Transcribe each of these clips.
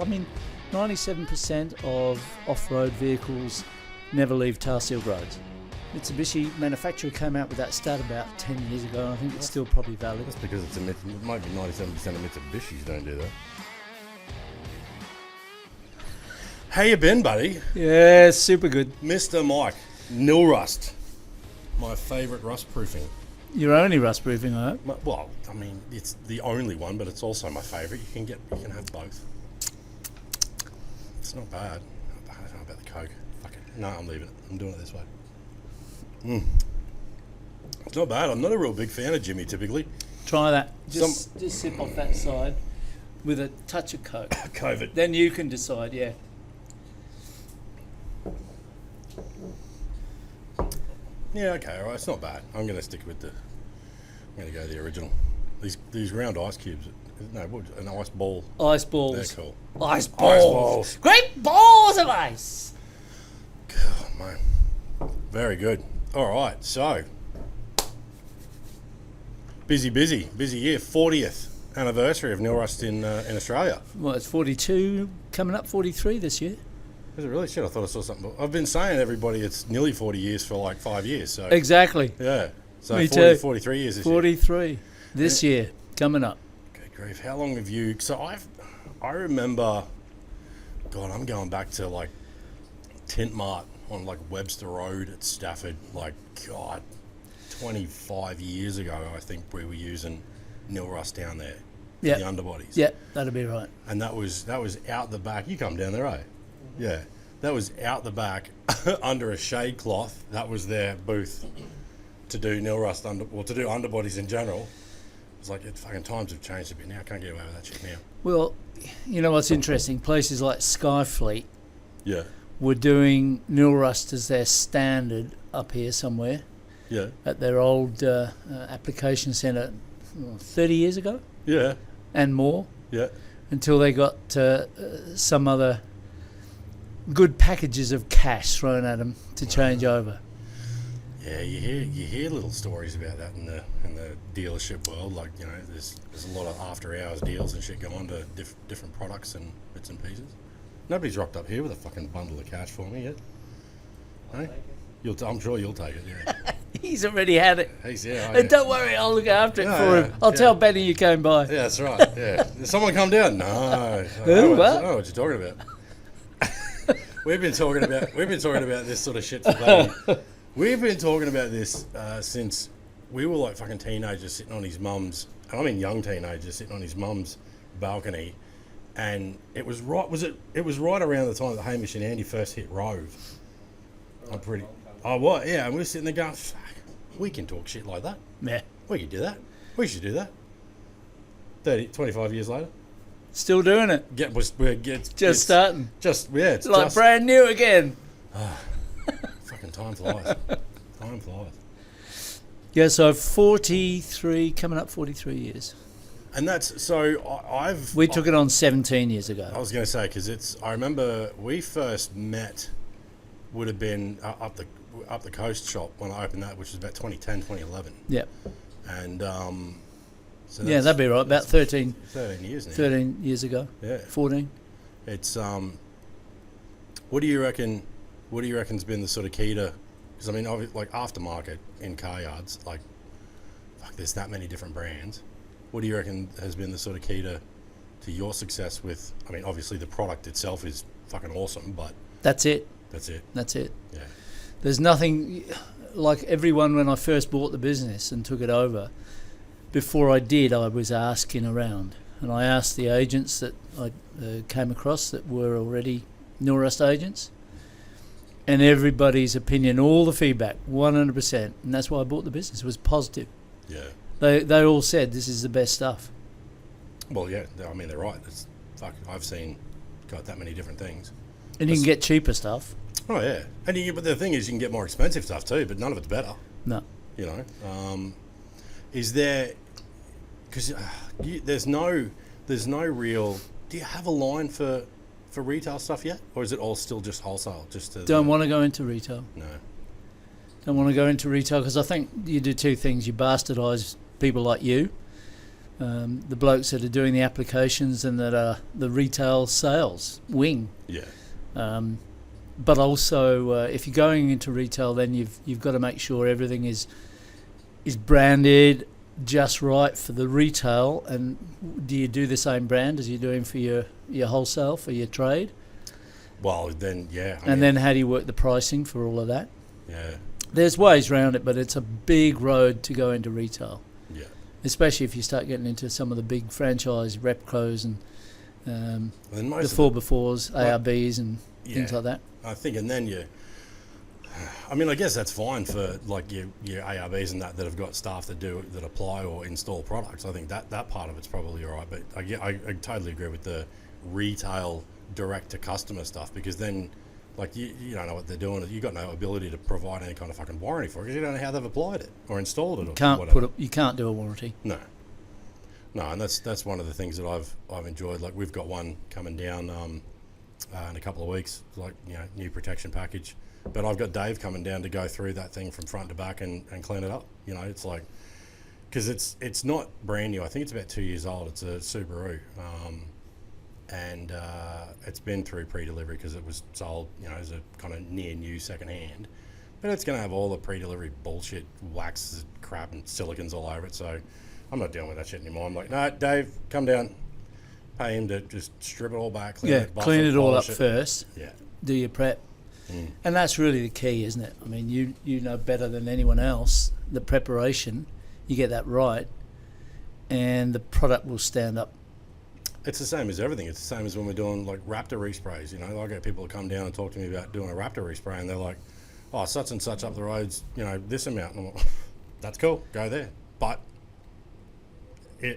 I mean, 97% of off-road vehicles never leave tar sealed roads. Mitsubishi manufacturer came out with that stat about 10 years ago, and I think it's still probably valid. That's because it might be 97% of Mitsubishis don't do that. How you been, buddy? Yeah, super good. Mr. Mike, Nilrust, my favourite rust proofing. Your only rust proofing, I hope. Well, I mean, it's the only one, but it's also my favourite. You can have both. It's not bad. I don't know about the Coke. Fuck it. No, I'm leaving it. I'm doing it this way. It's not bad. I'm not a real big fan of Jimmy typically. Try that. Just sip off that side with a touch of Coke. COVID. Then you can decide, yeah. Yeah, okay, all right. It's not bad. I'm going to stick with I'm going to go the original. These round ice cubes. No, an ice ball. Ice balls. They're cool. Ice balls. Ice balls. Great balls of ice. God, man. Very good. All right, so busy year. 40th anniversary of Nilrust in Australia. Well, it's 42, coming up 43 this year. Is it really? Shit, I thought I saw something. I've been saying to everybody it's nearly 40 years for like 5 years. So exactly. yeah. So Me 40, too. 43 years this year. 43 this year, coming up. Good grief. How long have you... So I remember... God, I'm going back to like Tint Mart on like Webster Road at Stafford. Like, God, 25 years ago, I think we were using Nilrust down there. Yeah. The underbodies. Yeah, that'd be right. And that was out the back. You come down there, eh? Yeah. That was out the back under a shade cloth. That was their booth to do Nilrust to do underbodies in general. It's like fucking times have changed a bit now. I can't get away with that shit now. Well, you know what's interesting? Places like Skyfleet Yeah. were doing Nilrust as their standard up here somewhere. Yeah. At their old application centre 30 years ago Yeah. and more. Yeah. Until they got some other good packages of cash thrown at them to change over. Yeah, you hear little stories about that in the dealership world. Like, you know, there's a lot of after hours deals and shit going to different products and bits and pieces. Nobody's rocked up here with a fucking bundle of cash for me yet. Hey? I'm sure you'll take it. Yeah. He's already had it. Yeah. Don't worry, I'll look after it for him. I'll tell Benny you came by. Yeah, that's right. Yeah. Did someone come down? No. I What? don't know what you're talking about. We've been talking about this sort of shit for bloody. We've been talking about this since we were like fucking teenagers sitting on his mum's, and I mean young teenagers sitting on his mum's balcony, and it was right around the time that Hamish and Andy first hit Rove. I'm pretty. Oh, what? Yeah, and we were sitting there going, fuck, we can talk shit like that. Yeah. We could do that. We should do that. 25 years later. Still doing it. Just starting. It's like brand new again. Fucking time flies. Time flies. Yeah, so 43, coming up 43 years. And that's, so We took it on 17 years ago. I was going to say, because I remember we first met, would have been up the coast shop when I opened that, which was about 2010, 2011. Yeah. And, so yeah, that'd be right, about 13 years now. 13 years ago. Yeah. 14. It's, what do you reckon's been the sort of key to, because I mean, like aftermarket in car yards, like, fuck, there's that many different brands. What do you reckon has been the sort of key to your success with, I mean, obviously the product itself is fucking awesome, but... That's it. Yeah. There's nothing, like everyone when I first bought the business and took it over, before I did, I was asking around. And I asked the agents that I came across that were already Nilrust agents, and everybody's opinion, all the feedback, 100%, and that's why I bought the business, was positive. Yeah. They all said this is the best stuff. Well, yeah, I mean, they're right. I've seen that many different things. And you can get cheaper stuff. Oh, yeah. But the thing is, you can get more expensive stuff too, but none of it's better. No. You know? Is there... Because there's no real... Do you have a line for retail stuff yet? Or is it all still just wholesale? Don't want to go into retail. No. Don't want to go into retail because I think you do two things. You bastardise people like you the blokes that are doing the applications and that are the retail sales wing. Yeah. But also, if you're going into retail, then you've got to make sure everything is branded just right for the retail. And do you do the same brand as you're doing for your wholesale, for your trade? Well, then, yeah. And then how do you work the pricing for all of that? Yeah. There's ways around it, but it's a big road to go into retail. Yeah. Especially if you start getting into some of the big franchise Repcos and the most 4x4s, ARBs and things like that. I think, and then I guess that's fine for like your ARBs and that have got staff that apply or install products. I think that part of it's probably all right. But I totally agree with the retail direct to customer stuff, because then like you don't know what they're doing. You've got no ability to provide any kind of fucking warranty for it, because you don't know how they've applied it or installed it. You can't do a warranty. No, and that's one of the things that I've enjoyed. Like we've got one coming down in a couple of weeks, like new protection package. But I've got Dave coming down to go through that thing from front to back and clean it up. It's like, because it's not brand new. I think it's about 2 years old. It's a Subaru. And it's been through pre-delivery because it was sold, as a kind of near new second hand. But it's going to have all the pre-delivery bullshit, wax, crap, and silicons all over it. So I'm not dealing with that shit anymore. I'm like, no, Dave, come down, pay him to just strip it all back, clean it all up first. Yeah, do your prep, and that's really the key, isn't it? I mean, you know better than anyone else the preparation. You get that right, and the product will stand up. It's the same as everything. It's the same as when we're doing like Raptor resprays. I get people to come down and talk to me about doing a Raptor respray, and they're like, "Oh, such and such up the roads, this amount." And I'm like, "That's cool, go there." But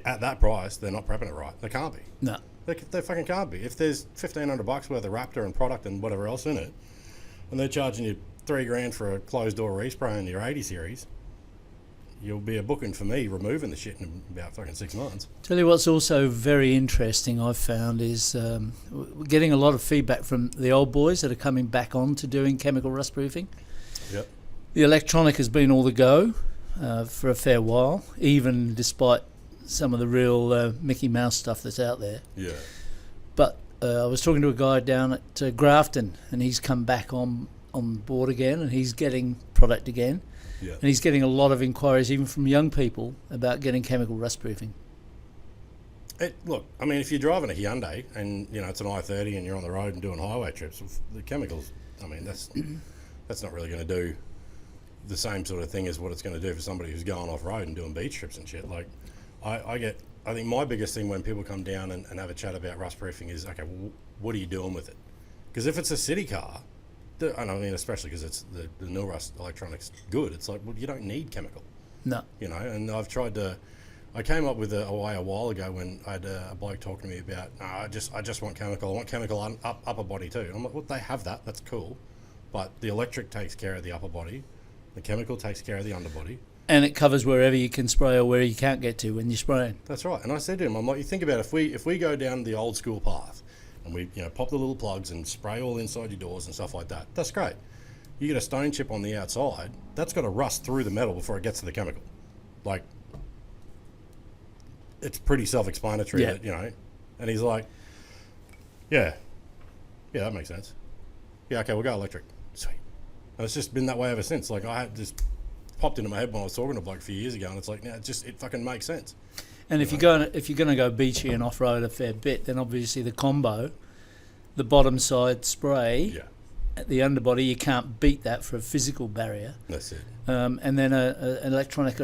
at that price, they're not prepping it right. They can't be. No, they fucking can't be. If there's $1,500 worth of Raptor and product and whatever else in it, and they're charging you $3,000 for a closed door respray in your 80 series. You'll be a booking for me removing the shit in about fucking 6 months. Tell you what's also very interesting I've found is we're getting a lot of feedback from the old boys that are coming back on to doing chemical rust proofing. Yep. The electronic has been all the go for a fair while, even despite some of the real Mickey Mouse stuff that's out there. Yeah. But I was talking to a guy down at Grafton, and he's come back on board again, and he's getting product again. Yeah. And he's getting a lot of inquiries, even from young people, about getting chemical rust proofing. Look, I mean, if you're driving a Hyundai and it's an I-30 and you're on the road and doing highway trips, the chemicals, I mean, that's not really going to do the same sort of thing as what it's going to do for somebody who's going off road and doing beach trips and shit. Like, I think my biggest thing when people come down and have a chat about rust proofing is, okay, well, what are you doing with it? Because if it's a city car, and I mean, especially because it's the Nilrust electronics good, it's like, well, you don't need chemical. No. And I've tried to, I came up with a way a while ago when I had a bloke talking to me about, I just want chemical. I want chemical upper body too. And I'm like, well, they have that. That's cool. But the electric takes care of the upper body. The chemical takes care of the underbody. And it covers wherever you can spray or where you can't get to when you're spraying. That's right. And I said to him, I'm like, you think about if we go down the old school path, and we pop the little plugs and spray all inside your doors and stuff like that. That's great. You get a stone chip on the outside, that's got to rust through the metal before it gets to the chemical. Like, it's pretty self-explanatory that, and he's like, yeah, that makes sense. Yeah, okay, we'll go electric. Sweet. And it's just been that way ever since. Like, I had just popped into my head when I was talking to a bloke a few years ago, and it's like, it fucking makes sense. And if you're going to go beachy and off-road a fair bit, then obviously the combo, the bottom side spray, at the underbody, you can't beat that for a physical barrier. That's it. And then an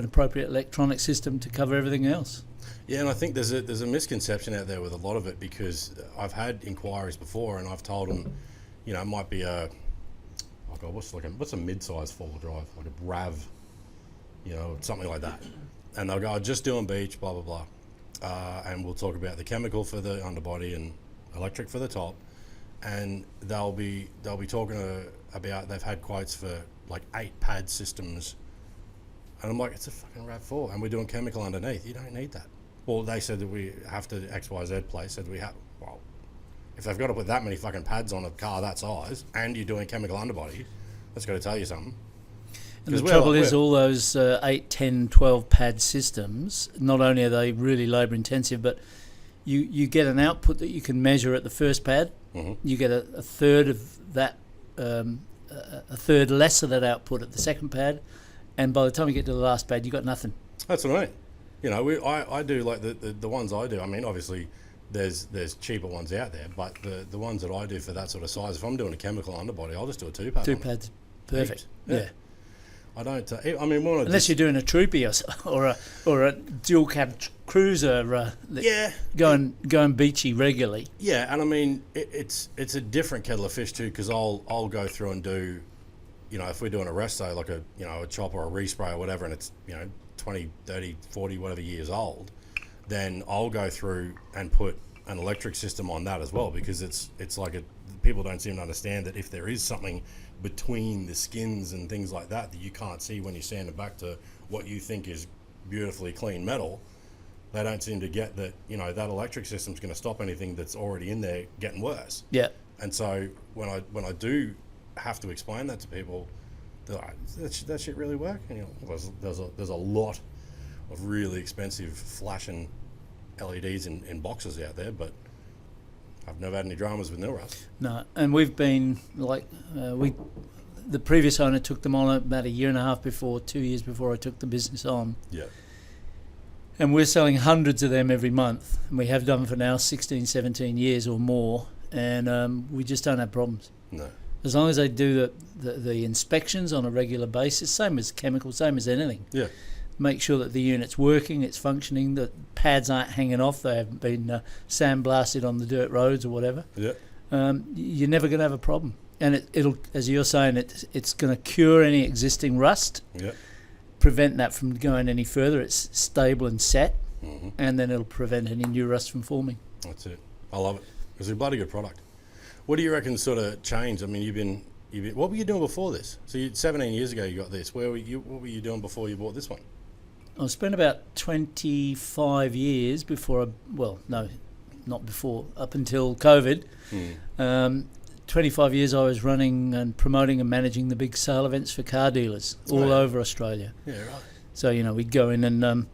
appropriate electronic system to cover everything else. Yeah, and I think there's a misconception out there with a lot of it, because I've had inquiries before, and I've told them, it might be what's a mid-size four-wheel drive, like a RAV, something like that. And they'll go, just doing beach, blah, blah, blah. And we'll talk about the chemical for the underbody and electric for the top. And they'll be talking about, they've had quotes for like 8 pad systems. And I'm like, it's a fucking RAV4, and we're doing chemical underneath. You don't need that. Well, they said that we have to, XYZ place said we have, well, if they've got to put that many fucking pads on a car that size, and you're doing chemical underbody, that's got to tell you something. And the trouble is all those 8, 10, 12 pad systems, not only are they really labour intensive, but you get an output that you can measure at the first pad. You get a third of that, a third less of that output at the second pad, and by the time you get to the last pad, you've got nothing. That's what I mean. You know, I do like the ones I do. I mean, obviously, there's cheaper ones out there, but the ones that I do for that sort of size, if I'm doing a chemical underbody, I'll just do a 2-pad. 2 pads, perfect. Yeah. I don't. I mean, unless you're doing a troopy or a dual cab cruiser. Going beachy regularly. Yeah, and I mean it's a different kettle of fish too, because I'll go through and do, you know, if we're doing a resto like a chop or a respray or whatever, and it's 20, 30, 40 whatever years old, then I'll go through and put an electric system on that as well, because it's like people don't seem to understand that if there is something between the skins and things like that you can't see when you sand it back to what you think is beautifully clean metal, they don't seem to get that, that electric system's going to stop anything that's already in there getting worse. Yeah. And so when I do have to explain that to people, they're like, that shit really work? And there's a lot of really expensive flashing LEDs in boxes out there, but I've never had any dramas with Nilrust. No, and we've been like, the previous owner took them on about 2 years before I took the business on. Yeah. And we're selling hundreds of them every month, and we have done for now 16, 17 years or more, and we just don't have problems. No. As long as they do the inspections on a regular basis, same as chemicals, same as anything. Yeah. Make sure that the unit's working, it's functioning, that pads aren't hanging off, they haven't been sandblasted on the dirt roads or whatever. Yeah. You're never going to have a problem. And it'll, as you're saying, it's going to cure any existing rust, prevent that from going any further. It's stable and set, and then it'll prevent any new rust from forming. That's it. I love it. It's a bloody good product. What do you reckon sort of changed? I mean, you've been what were you doing before this? So 17 years ago you got this. What were you doing before you bought this one? I spent about 25 years before, not before, up until COVID. 25 years I was running and promoting and managing the big sale events for car dealers all over Australia. Yeah, right. So, we'd go in and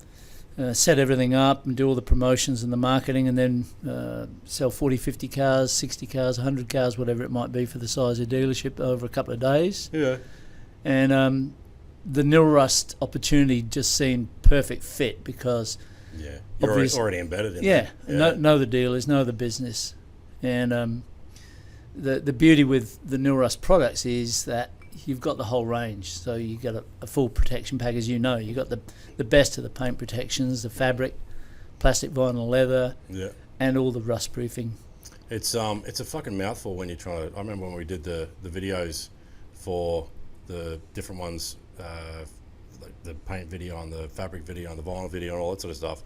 set everything up and do all the promotions and the marketing, and then sell 40, 50 cars, 60 cars, 100 cars, whatever it might be for the size of dealership over a couple of days. Yeah. And the Nilrust opportunity just seemed perfect fit because you're already embedded in it. Yeah, know the dealers, know the business, and the beauty with the Nilrust products is that you've got the whole range. So you got a full protection pack, as you know. You got the best of the paint protections, the fabric, plastic, vinyl, leather, and all the rust proofing. It's a fucking mouthful when you're trying to. I remember when we did the videos for the different ones. Like the paint video and the fabric video and the vinyl video and all that sort of stuff,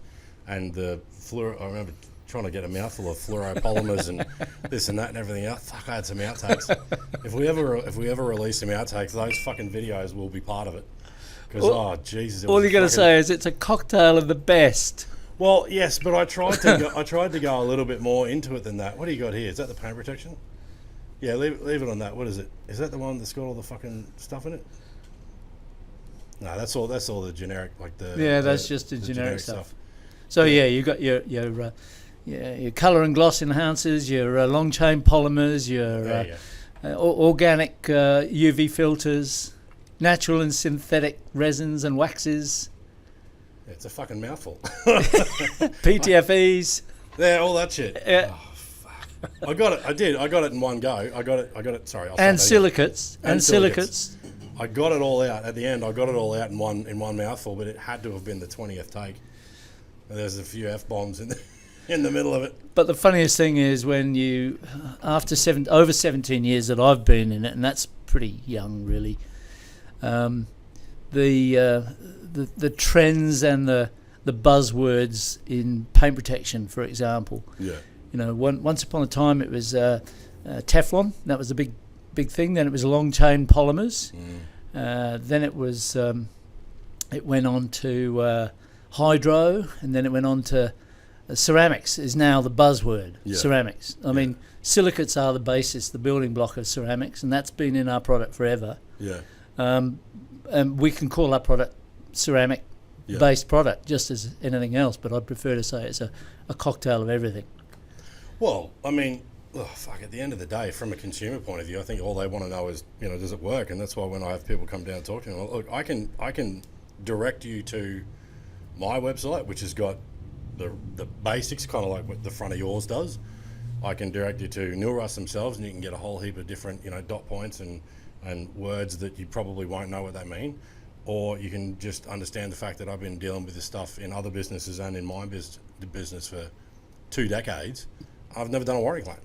and the fluoro. I remember trying to get a mouthful of fluoropolymers and this and that and everything else. Fuck, I had some outtakes. If we ever release some outtakes, those fucking videos will be part of it. Because Jesus! All you got to say is it's a cocktail of the best. Well, yes, but I tried to go a little bit more into it than that. What do you got here? Is that the paint protection? Yeah, leave it on that. What is it? Is that the one that's got all the fucking stuff in it? No, that's all the generic, like the... Yeah, that's just the generic stuff. So, you got your colour and gloss enhancers, your long chain polymers, your organic UV filters, natural and synthetic resins and waxes. Yeah, it's a fucking mouthful. PTFEs. Yeah, all that shit. Yeah. Oh, fuck. I got it. I did. I got it in one go. I got it. Sorry. And silicates. And silicates. I got it all out at the end. I got it all out in one mouthful, but it had to have been the 20th take. And there's a few F-bombs in the middle of it. But the funniest thing is when you, after over 17 years that I've been in it, and that's pretty young really, the trends and the buzzwords in paint protection, for example. Yeah. Once upon a time it was Teflon. That was the big thing. Then it was long chain polymers. Then it was it went on to hydro, and then it went on to ceramics is now the buzzword. Ceramics. I mean, silicates are the basis, the building block of ceramics, and that's been in our product forever. we can call our product ceramic based product just as anything else, but I'd prefer to say it's a cocktail of everything. Well, I mean, at the end of the day, from a consumer point of view, I think all they want to know is, does it work? And that's why when I have people come down and talk to me, look, I can direct you to my website, which has got the basics, kind of like what the front of yours does. I can direct you to Nilrust themselves, and you can get a whole heap of different, dot points and words that you probably won't know what they mean. Or you can just understand the fact that I've been dealing with this stuff in other businesses and in my business for 2 decades. I've never done a warranty claim.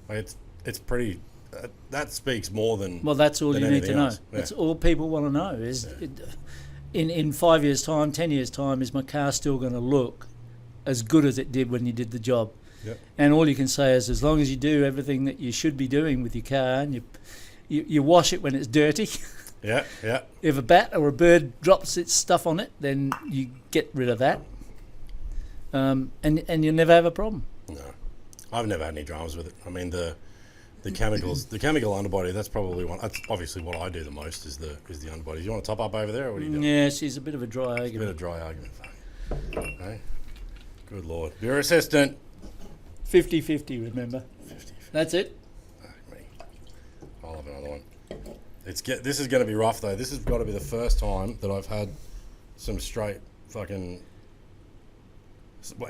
Like it's pretty. That speaks more than. Well, that's all you need to know. Yeah. That's all people want to know. Is in 5 years' time, 10 years' time, is my car still going to look as good as it did when you did the job? Yep. And all you can say is, as long as you do everything that you should be doing with your car, and you wash it when it's dirty. Yeah. If a bat or a bird drops its stuff on it, then you get rid of that, and you'll never have a problem. No, I've never had any dramas with it. I mean, the chemicals, the chemical underbody. That's probably one. That's obviously what I do the most is the underbody. You want to top up over there, or what are you doing? Yeah, she's a bit of a dry argument. A bit of dry argument. Okay. Good Lord, your assistant. 50-50, remember? 50. That's it. Me. I'll have another one. This is going to be rough though. This has got to be the first time that I've had some straight fucking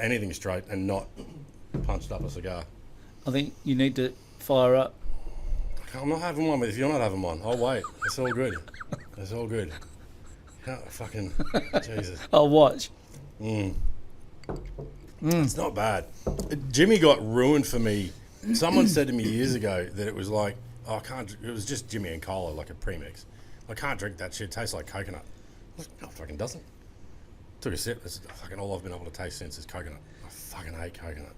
anything straight and not punched up a cigar. I think you need to fire up. I'm not having one, but if you're not having one, I'll wait. It's all good. It's all good. Fucking Jesus. I'll watch. It's not bad. Jimmy got ruined for me. Someone said to me years ago that it was like, I can't. It was just Jimmy and cola, like a premix. I can't drink that shit. It tastes like coconut. I was like, no, it fucking doesn't. Took a sip. It's fucking all I've been able to taste since is coconut. I fucking hate coconut.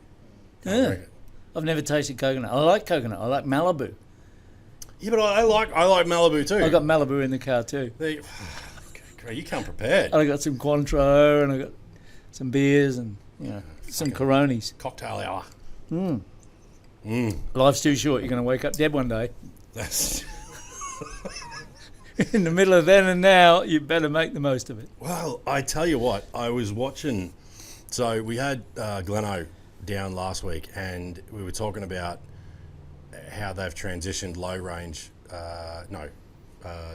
Can't drink it. I've never tasted coconut. I like coconut. I like Malibu. Yeah, but I like Malibu too. I got Malibu in the car too. You come prepared. I got some Cointreau and I got some beers and some Coronis. Cocktail hour. Life's too short. You're going to wake up dead one day. That's In the middle of then and now, you better make the most of it. Well, I tell you what, I was watching. So we had Gleno down last week, and we were talking about how they've transitioned low range.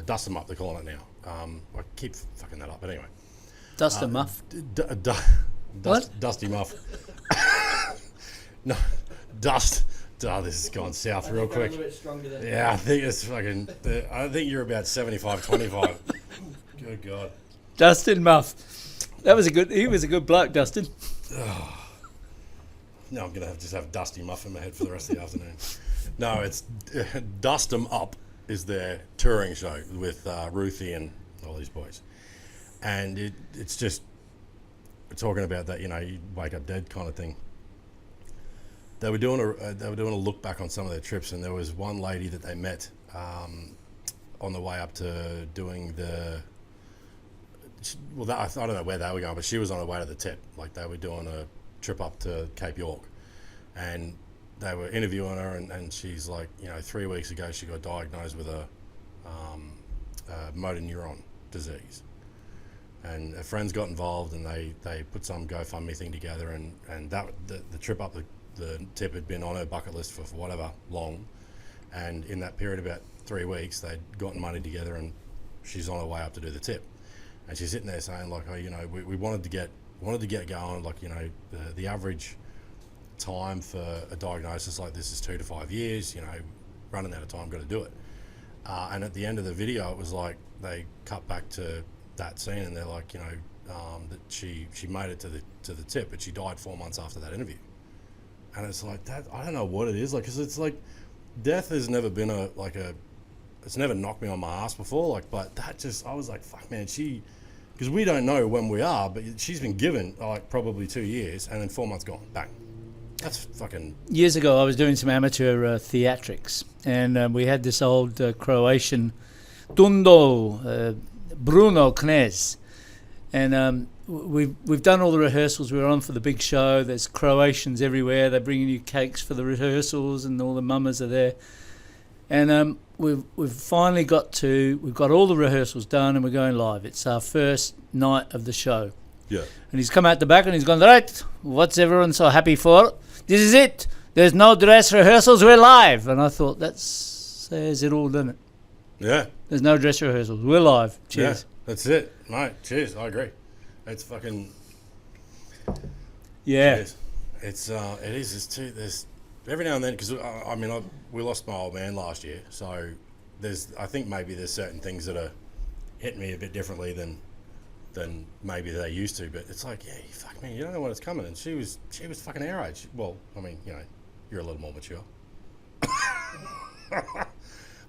Dust them up. They're calling it now. I keep fucking that up, but anyway. Dust a muff. What? Dusty muff. No, dust. Oh, this has gone south real quick. Yeah, I think it's fucking. I think you're about 75-25. Good God. Dustin Muff. He was a good bloke, Dustin. No, I'm gonna just have Dusty Muff in my head for the rest of the afternoon. No, it's Dust 'Em Up is their touring show with Ruthie and all these boys, and it's just we're talking about that. You wake up dead kind of thing. They were doing a look back on some of their trips, and there was one lady that they met on the way up to doing the. Well, I don't know where they were going, but she was on her way to the tip. Like they were doing a trip up to Cape York, and they were interviewing her, and she's like, 3 weeks ago she got diagnosed with a motor neuron disease, and her friends got involved, and they put some GoFundMe thing together, and that the trip up the tip had been on her bucket list for whatever long, and in that period about 3 weeks they'd gotten money together, and she's on her way up to do the tip, and she's sitting there saying like, we wanted to get going, like the average time for a diagnosis like this is 2 to 5 years, running out of time, got to do it, and at the end of the video it was like they cut back to that scene, and they're like, that she made it to the tip, but she died 4 months after that interview. And it's like that. I don't know what it is, like, because it's like death has never been it's never knocked me on my ass before, but that just, I was like, fuck man, because we don't know when we are, but she's been given probably 2 years, and then 4 months gone, bang. That's fucking. Years ago I was doing some amateur theatrics, and we had this old Croatian Tundo, Bruno Knez, and we've done all the rehearsals. We were on for the big show. There's Croatians everywhere. They're bringing you cakes for the rehearsals, and all the mamas are there. And we've finally we've got all the rehearsals done and we're going live. It's our first night of the show. Yeah. And he's come out the back and he's gone, right, what's everyone so happy for? This is it. There's no dress rehearsals, we're live. And I thought, that says it all, doesn't it? Yeah. There's no dress rehearsals, we're live. Cheers. Yeah, that's it, mate. Cheers, I agree. It's fucking... Yeah. Cheers. There's every now and then, because we lost my old man last year, so I think maybe there's certain things that are hitting me a bit differently than maybe they used to, but it's like, yeah, fuck me, you don't know when it's coming. And she was fucking our age. Well, I mean, you know, you're a little more mature.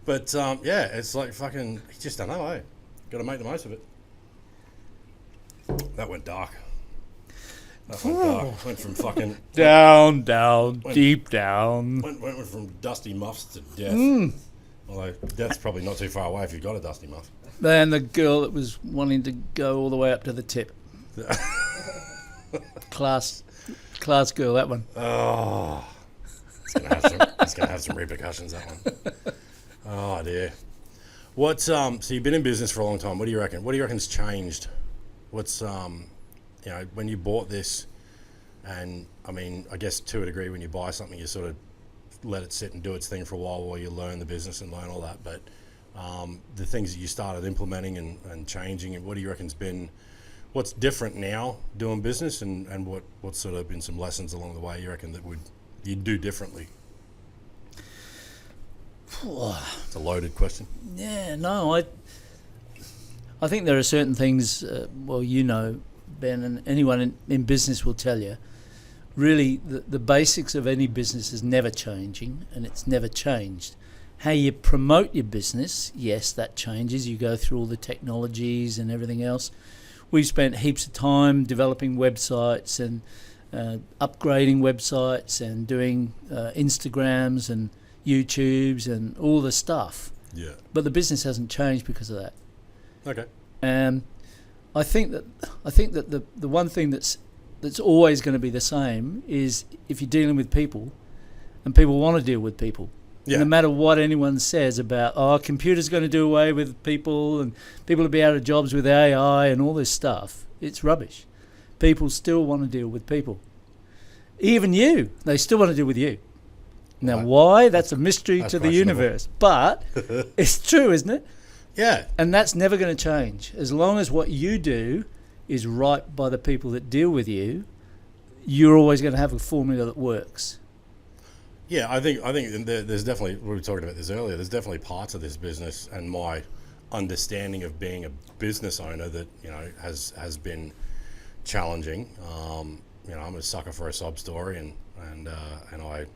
But yeah, it's like fucking, you just don't know, eh? Got to make the most of it. That went dark. Went from fucking down, deep down. Went from dusty muffs to death. Although death's probably not too far away if you've got a dusty muff. And the girl that was wanting to go all the way up to the tip. class girl, that one. Oh, it's gonna have some repercussions, that one. Oh dear. What's so you've been in business for a long time. What do you reckon? What do you reckon's changed? What's you know, when you bought this, and I mean, I guess to a degree, when you buy something, you sort of let it sit and do its thing for a while you learn the business and learn all that. But the things that you started implementing and changing, and what do you reckon's been, what's different now doing business, and what's sort of been some lessons along the way you reckon that you'd do differently? It's a loaded question. Yeah, no, I think there are certain things, well, you know, Ben, and anyone in business will tell you, really the basics of any business is never changing, and it's never changed. How you promote your business, yes, that changes. You go through all the technologies and everything else. We've spent heaps of time developing websites and upgrading websites and doing Instagrams and YouTubes and all the stuff. Yeah. But the business hasn't changed because of that. Okay. I think that the one thing that's always going to be the same is if you're dealing with people, and people want to deal with people. Yeah. No matter what anyone says about, a computer's going to do away with people and people will be out of jobs with AI and all this stuff, it's rubbish. People still want to deal with people. Even you, they still want to deal with you. Now, why? That's a mystery to the universe. But it's true, isn't it? Yeah. And that's never going to change. As long as what you do is right by the people that deal with you, you're always going to have a formula that works. Yeah, I think there's definitely, we were talking about this earlier, there's definitely parts of this business and my understanding of being a business owner that, you know, has been challenging. You know, I'm a sucker for a sob story, and I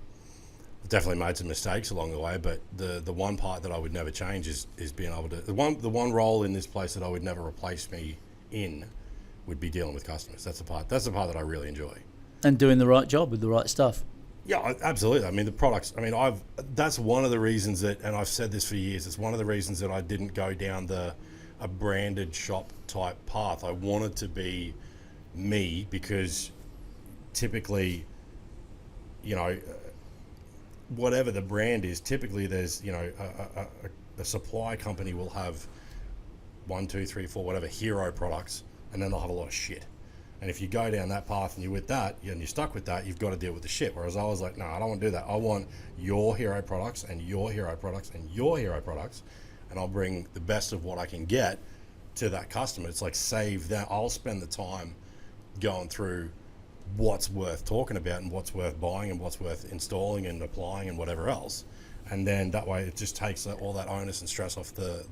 definitely made some mistakes along the way, but the one part that I would never change is being able to, the one role in this place that I would never replace me in would be dealing with customers. That's the part that I really enjoy. And doing the right job with the right stuff. Yeah, absolutely. I mean, the products, I mean, that's one of the reasons that, and I've said this for years, it's one of the reasons that I didn't go down a branded shop type path. I wanted to be me, because typically, you know, whatever the brand is, typically there's, you know, a supply company will have 1, 2, 3, 4, whatever hero products, and then they'll have a lot of shit. And if you go down that path and you're with that, and you're stuck with that, you've got to deal with the shit. Whereas I was like, no, I don't want to do that. I want your hero products and your hero products and your hero products, and I'll bring the best of what I can get to that customer. It's like, save that. I'll spend the time going through what's worth talking about and what's worth buying and what's worth installing and applying and whatever else. And then that way it just takes all that onus and stress off the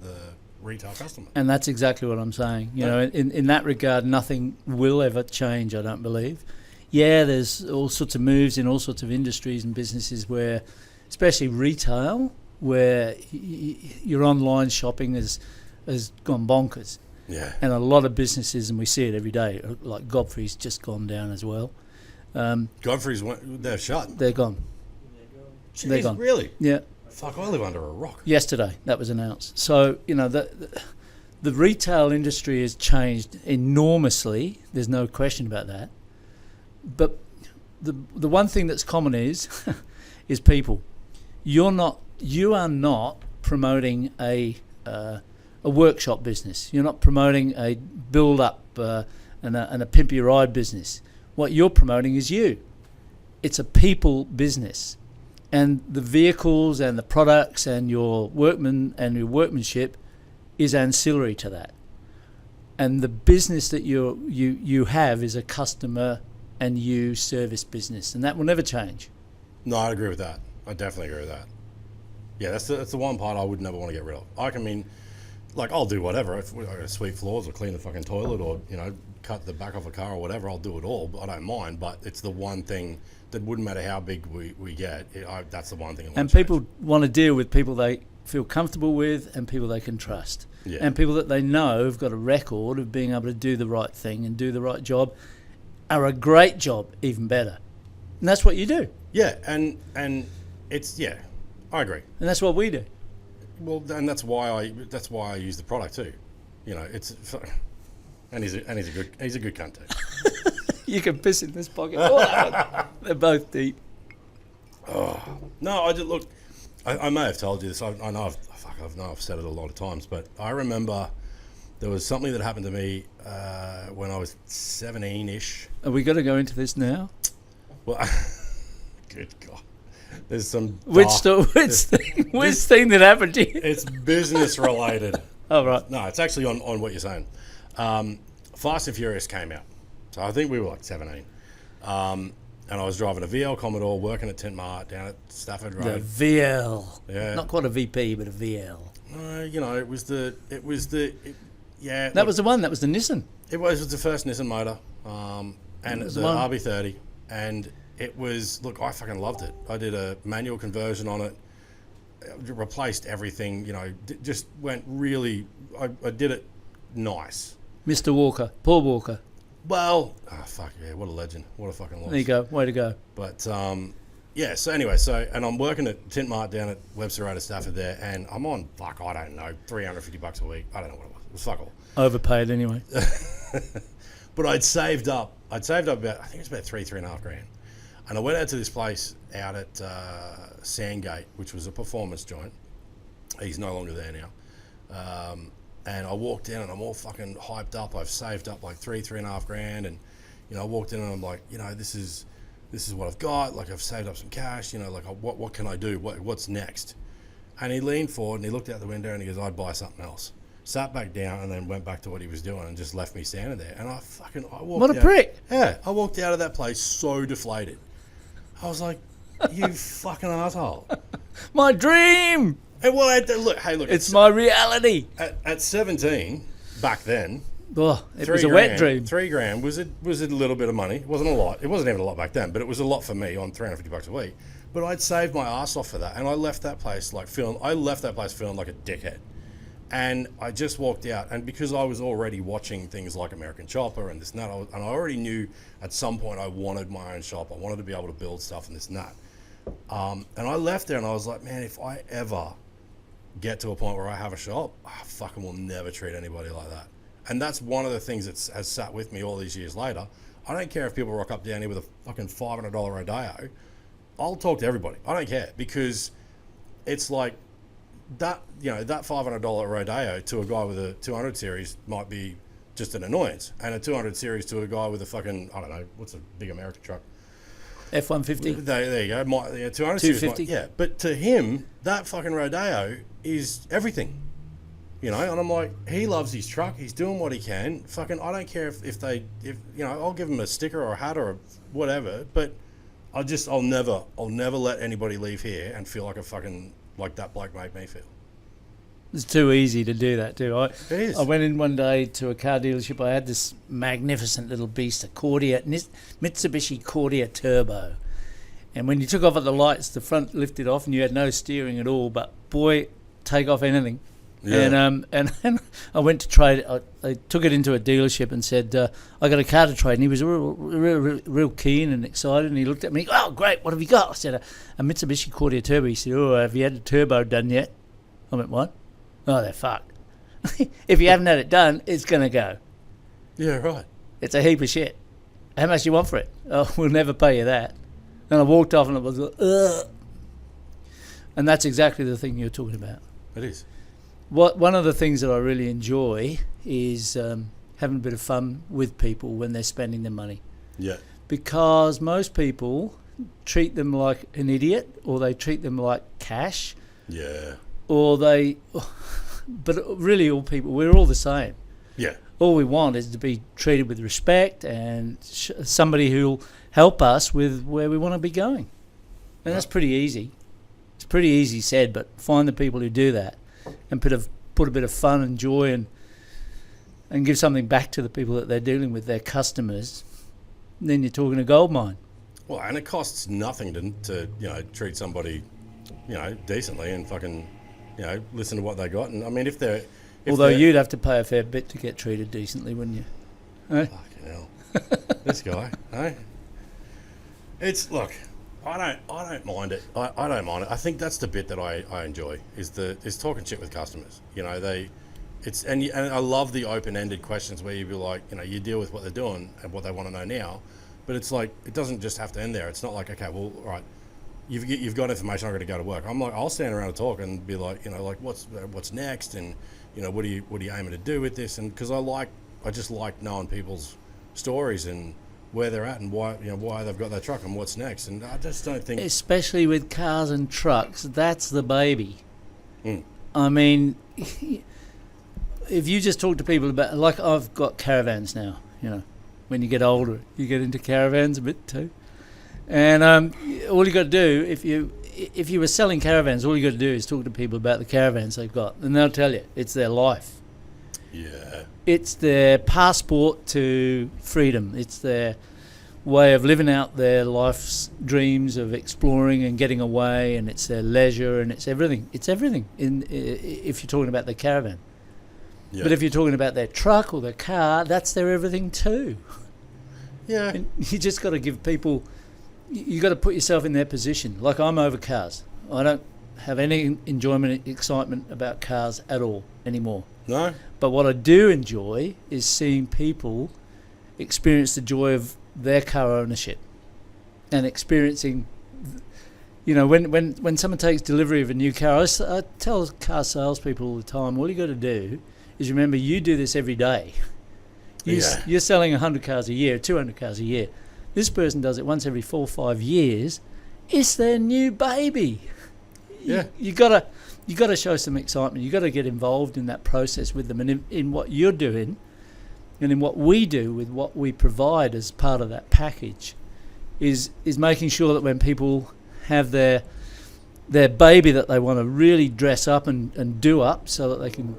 retail customer. And that's exactly what I'm saying. You know, in that regard, nothing will ever change, I don't believe. Yeah, there's all sorts of moves in all sorts of industries and businesses where, especially retail, where your online shopping has gone bonkers. Yeah. And a lot of businesses, and we see it every day, like Godfrey's just gone down as well. Godfrey's, they're shut. They're gone. Jeez, They're gone. Really? Yeah. Fuck, I live under a rock. Yesterday, that was announced. So, you know, the retail industry has changed enormously. There's no question about that. But the one thing that's common is people. You're not you are not promoting a workshop business. You're not promoting a build-up and a pimp your ride business. What you're promoting is you. It's a people business. And the vehicles and the products and your workmen and your workmanship is ancillary to that. And the business that you have is a customer and you service business, and that will never change. No, I agree with that. I definitely agree with that. Yeah, that's the one part I would never want to get rid of. I mean, like, I'll do whatever. If I gotta sweep floors or clean the fucking toilet or, you know, cut the back off a car or whatever, I'll do it all. I don't mind, but it's the one thing that wouldn't matter how big we get. That's the one thing I want And to people change. want to deal with people they feel comfortable with and people they can trust. Yeah. And people that they know have got a record of being able to do the right thing and do the right job are a great job, even better. And that's what you do. Yeah, and it's, yeah, I agree. And that's what we do. Well, and that's why I use the product too. You know, and he's a good cunt too. You can piss in this pocket. Oh, they're both deep. Oh no, I just look. I may have told you this. I know I've said it a lot of times, but I remember there was something that happened to me when I was 17-ish. Are we going to go into this now? Well, good God, there's some Which thing that happened to you? It's business related. Oh, right. No, it's actually on what you're saying. Fast and Furious came out, so I think we were like 17. And I was driving a VL Commodore, working at Tint Mart down at Stafford Road. The VL. Yeah. Not quite a VP, but a VL. You know, it was the yeah. That was the one. That was the Nissan. It was the first Nissan motor, and the RB30, and it was, look, I fucking loved it. I did a manual conversion on it, replaced everything. You know, just went really. I did it nice. Mr. Walker, Paul Walker. Well, fuck yeah, what a legend. What a fucking loss. There you go, way to go. But, yeah, so anyway, and I'm working at Tint Mart down at Webster Road at Stafford there, and I'm on, fuck, I don't know, $350 a week. I don't know what it was. It was fuck all. Overpaid anyway. But I'd saved up about, I think it's about $3.5 grand. And I went out to this place out at Sandgate, which was a performance joint. He's no longer there now. And I walked in and I'm all fucking hyped up. I've saved up like $3.5 grand, and you know, I walked in and I'm like, you know, this is what I've got. Like, I've saved up some cash. You know, like, what can I do? What's next? And he leaned forward and he looked out the window and he goes, I'd buy something else. Sat back down and then went back to what he was doing and just left me standing there. And I walked. What a prick! Yeah, I walked out of that place so deflated. I was like, you fucking asshole. My dream. And well, look, it's my reality. At 17, back then, oh, it was a wet dream. $3 grand was a little bit of money. It wasn't a lot. It wasn't even a lot back then, but it was a lot for me on $350 a week. But I'd saved my ass off for that, and I left that place feeling like a dickhead. And I just walked out, and because I was already watching things like American Chopper and this and that, and I already knew at some point I wanted my own shop. I wanted to be able to build stuff and this and that. And I left there, and I was like, man, if I ever get to a point where I have a shop, I fucking will never treat anybody like that. And that's one of the things that has sat with me all these years later. I don't care if people rock up down here with a fucking $500 Rodeo. I'll talk to everybody. I don't care, because it's like that, you know, that $500 Rodeo to a guy with a 200 series might be just an annoyance, and a 200 series to a guy with a fucking, I don't know, what's a big American truck? F-150. There you go. 200 series. 250. Yeah, but to him, that fucking Rodeo is everything. You know, and I'm like, he loves his truck. He's doing what he can. Fucking, I don't care if you know, I'll give him a sticker or a hat or whatever. But I'll never let anybody leave here and feel like that bloke made me feel. It's too easy to do that too. It is. I went in one day to a car dealership. I had this magnificent little beast, a Mitsubishi Cordia Turbo. And when you took off at the lights, the front lifted off and you had no steering at all. But boy, take off anything. Yeah. And I went to trade. I took it into a dealership and said, I got a car to trade. And he was real keen and excited. And he looked at me, oh, great, what have you got? I said, a Mitsubishi Cordia Turbo. He said, oh, have you had the turbo done yet? I went, what? Oh, they're fucked. If you haven't had it done, it's going to go. Yeah, right. It's a heap of shit. How much do you want for it? Oh, we'll never pay you that. And I walked off and I was like, ugh. And that's exactly the thing you're talking about. It is. One of the things that I really enjoy is having a bit of fun with people when they're spending their money. Yeah. Because most people treat them like an idiot, or they treat them like cash. Yeah. But really all people, we're all the same. Yeah. All we want is to be treated with respect and somebody who'll help us with where we want to be going. And that's pretty easy. It's pretty easy said, but find the people who do that and put a bit of fun and joy and give something back to the people that they're dealing with, their customers. Then you're talking a gold mine. Well, and it costs nothing to treat somebody, decently and fucking, listen to what they got. And I mean, although you'd have to pay a fair bit to get treated decently, wouldn't you? Eh? Fucking hell. This guy, eh? Look, I don't mind it. I don't mind it. I think that's the bit that I enjoy is talking shit with customers. And I love the open-ended questions where you be like, you deal with what they're doing and what they want to know now, but it's like it doesn't just have to end there. It's not like, okay, well, all right, you've got information. I'm going to go to work. I'm like, I'll stand around and talk and be like, like what's next, and what are you aiming to do with this? And because I just like knowing people's stories and where they're at and why they've got their truck and what's next. And I just don't think, especially with cars and trucks, that's the baby. Mm. I mean, if you just talk to people about, like I've got caravans now, when you get older, you get into caravans a bit too. And all you got to do, if you were selling caravans, all you got to do is talk to people about the caravans they've got, and they'll tell you it's their life. Yeah. It's their passport to freedom. It's their way of living out their life's dreams of exploring and getting away, and it's their leisure, and it's everything. It's everything if you're talking about the caravan. Yeah. But if you're talking about their truck or their car, that's their everything too. Yeah. And you just got to give people, you got to put yourself in their position. Like I'm over cars. I don't have any enjoyment, excitement about cars at all anymore. No. But what I do enjoy is seeing people experience the joy of their car ownership and experiencing, when someone takes delivery of a new car, I tell car salespeople all the time, all you got to do is remember you do this every day. You're selling 100 cars a year, 200 cars a year. This person does it once every 4 or 5 years. It's their new baby. Yeah. You gotta show some excitement. You got to get involved in that process with them, and in what you're doing, and in what we do with what we provide as part of that package, is making sure that when people have their baby that they want to really dress up and do up, so that they can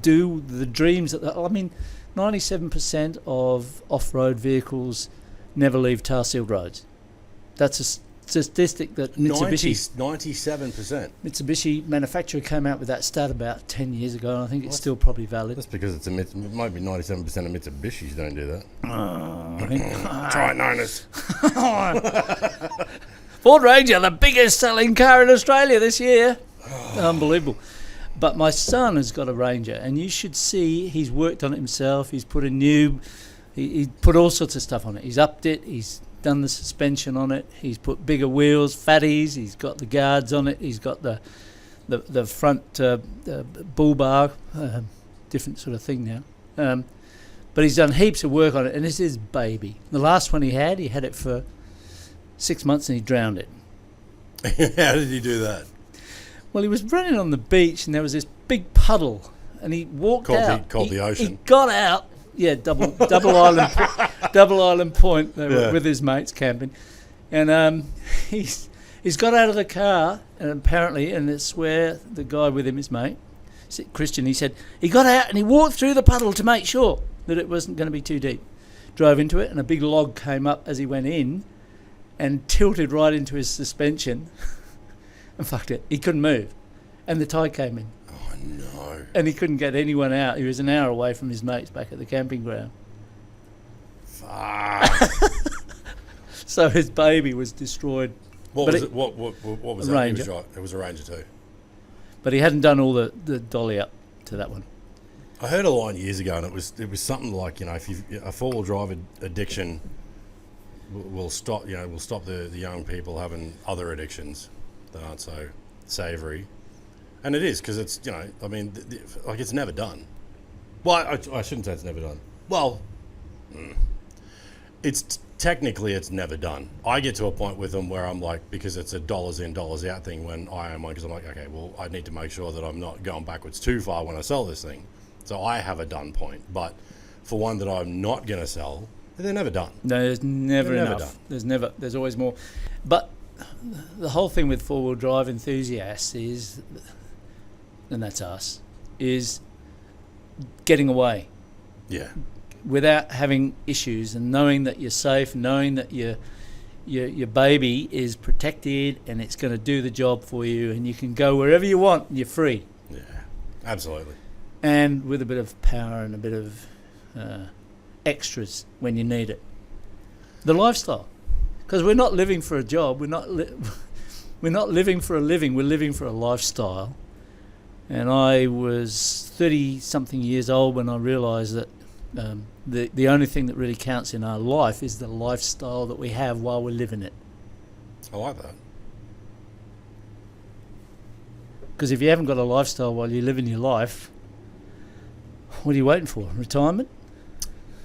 do the dreams that 97% of off-road vehicles never leave tar sealed roads. That's a statistic that Mitsubishi 97%. manufacturer came out with that stat about 10 years ago, and I think it's still probably valid. That's because it might be 97% of Mitsubishis don't do that. I think Try owners. Ford Ranger, the biggest selling car in Australia this year. Unbelievable. But my son has got a Ranger, and you should see he's worked on it himself. He's put he put all sorts of stuff on it. He's upped it. He's done the suspension on it. He's put bigger wheels, fatties. He's got the guards on it. He's got the front bull bar, different sort of thing now. But he's done heaps of work on it, and this is baby. The last one he had it for 6 months, and he drowned it. How did he do that? Well, he was running on the beach, and there was this big puddle, and he walked out. Called the ocean. He got out. Yeah, double island point. They were with his mates camping, and he's got out of the car, and apparently, and it's where the guy with him, his mate, Christian, he said he got out and he walked through the puddle to make sure that it wasn't going to be too deep. Drove into it, and a big log came up as he went in, and tilted right into his suspension, and fucked it. He couldn't move, and the tide came in. Oh no! And he couldn't get anyone out. He was an hour away from his mates back at the camping ground. Fuck! So his baby was destroyed. What was that? Ranger. It was a Ranger too. But he hadn't done all the dolly up to that one. I heard a line years ago, and it was something like, if a 4-wheel drive addiction will stop the young people having other addictions that aren't so savoury. And it is, because it's, you know, I mean, like, it's never done. Well, I shouldn't say it's never done. Well, technically it's never done. I get to a point with them where I'm like, because it's a dollars in, dollars out thing when I am one, because I'm like, okay, well, I need to make sure that I'm not going backwards too far when I sell this thing. So I have a done point. But for one that I'm not going to sell, they're never done. No, there's never enough. There's always more. But the whole thing with four-wheel drive enthusiasts is, and that's us, is getting away. Yeah. Without having issues, and knowing that you're safe, knowing that your baby is protected and it's going to do the job for you, and you can go wherever you want and you're free. Yeah, absolutely. And with a bit of power and a bit of extras when you need it. The lifestyle, because we're not living for a job, we're not living for a living, we're living for a lifestyle. And I was 30-something years old when I realised that the only thing that really counts in our life is the lifestyle that we have while we're living it. I like that. Because if you haven't got a lifestyle while you're living your life, what are you waiting for? Retirement?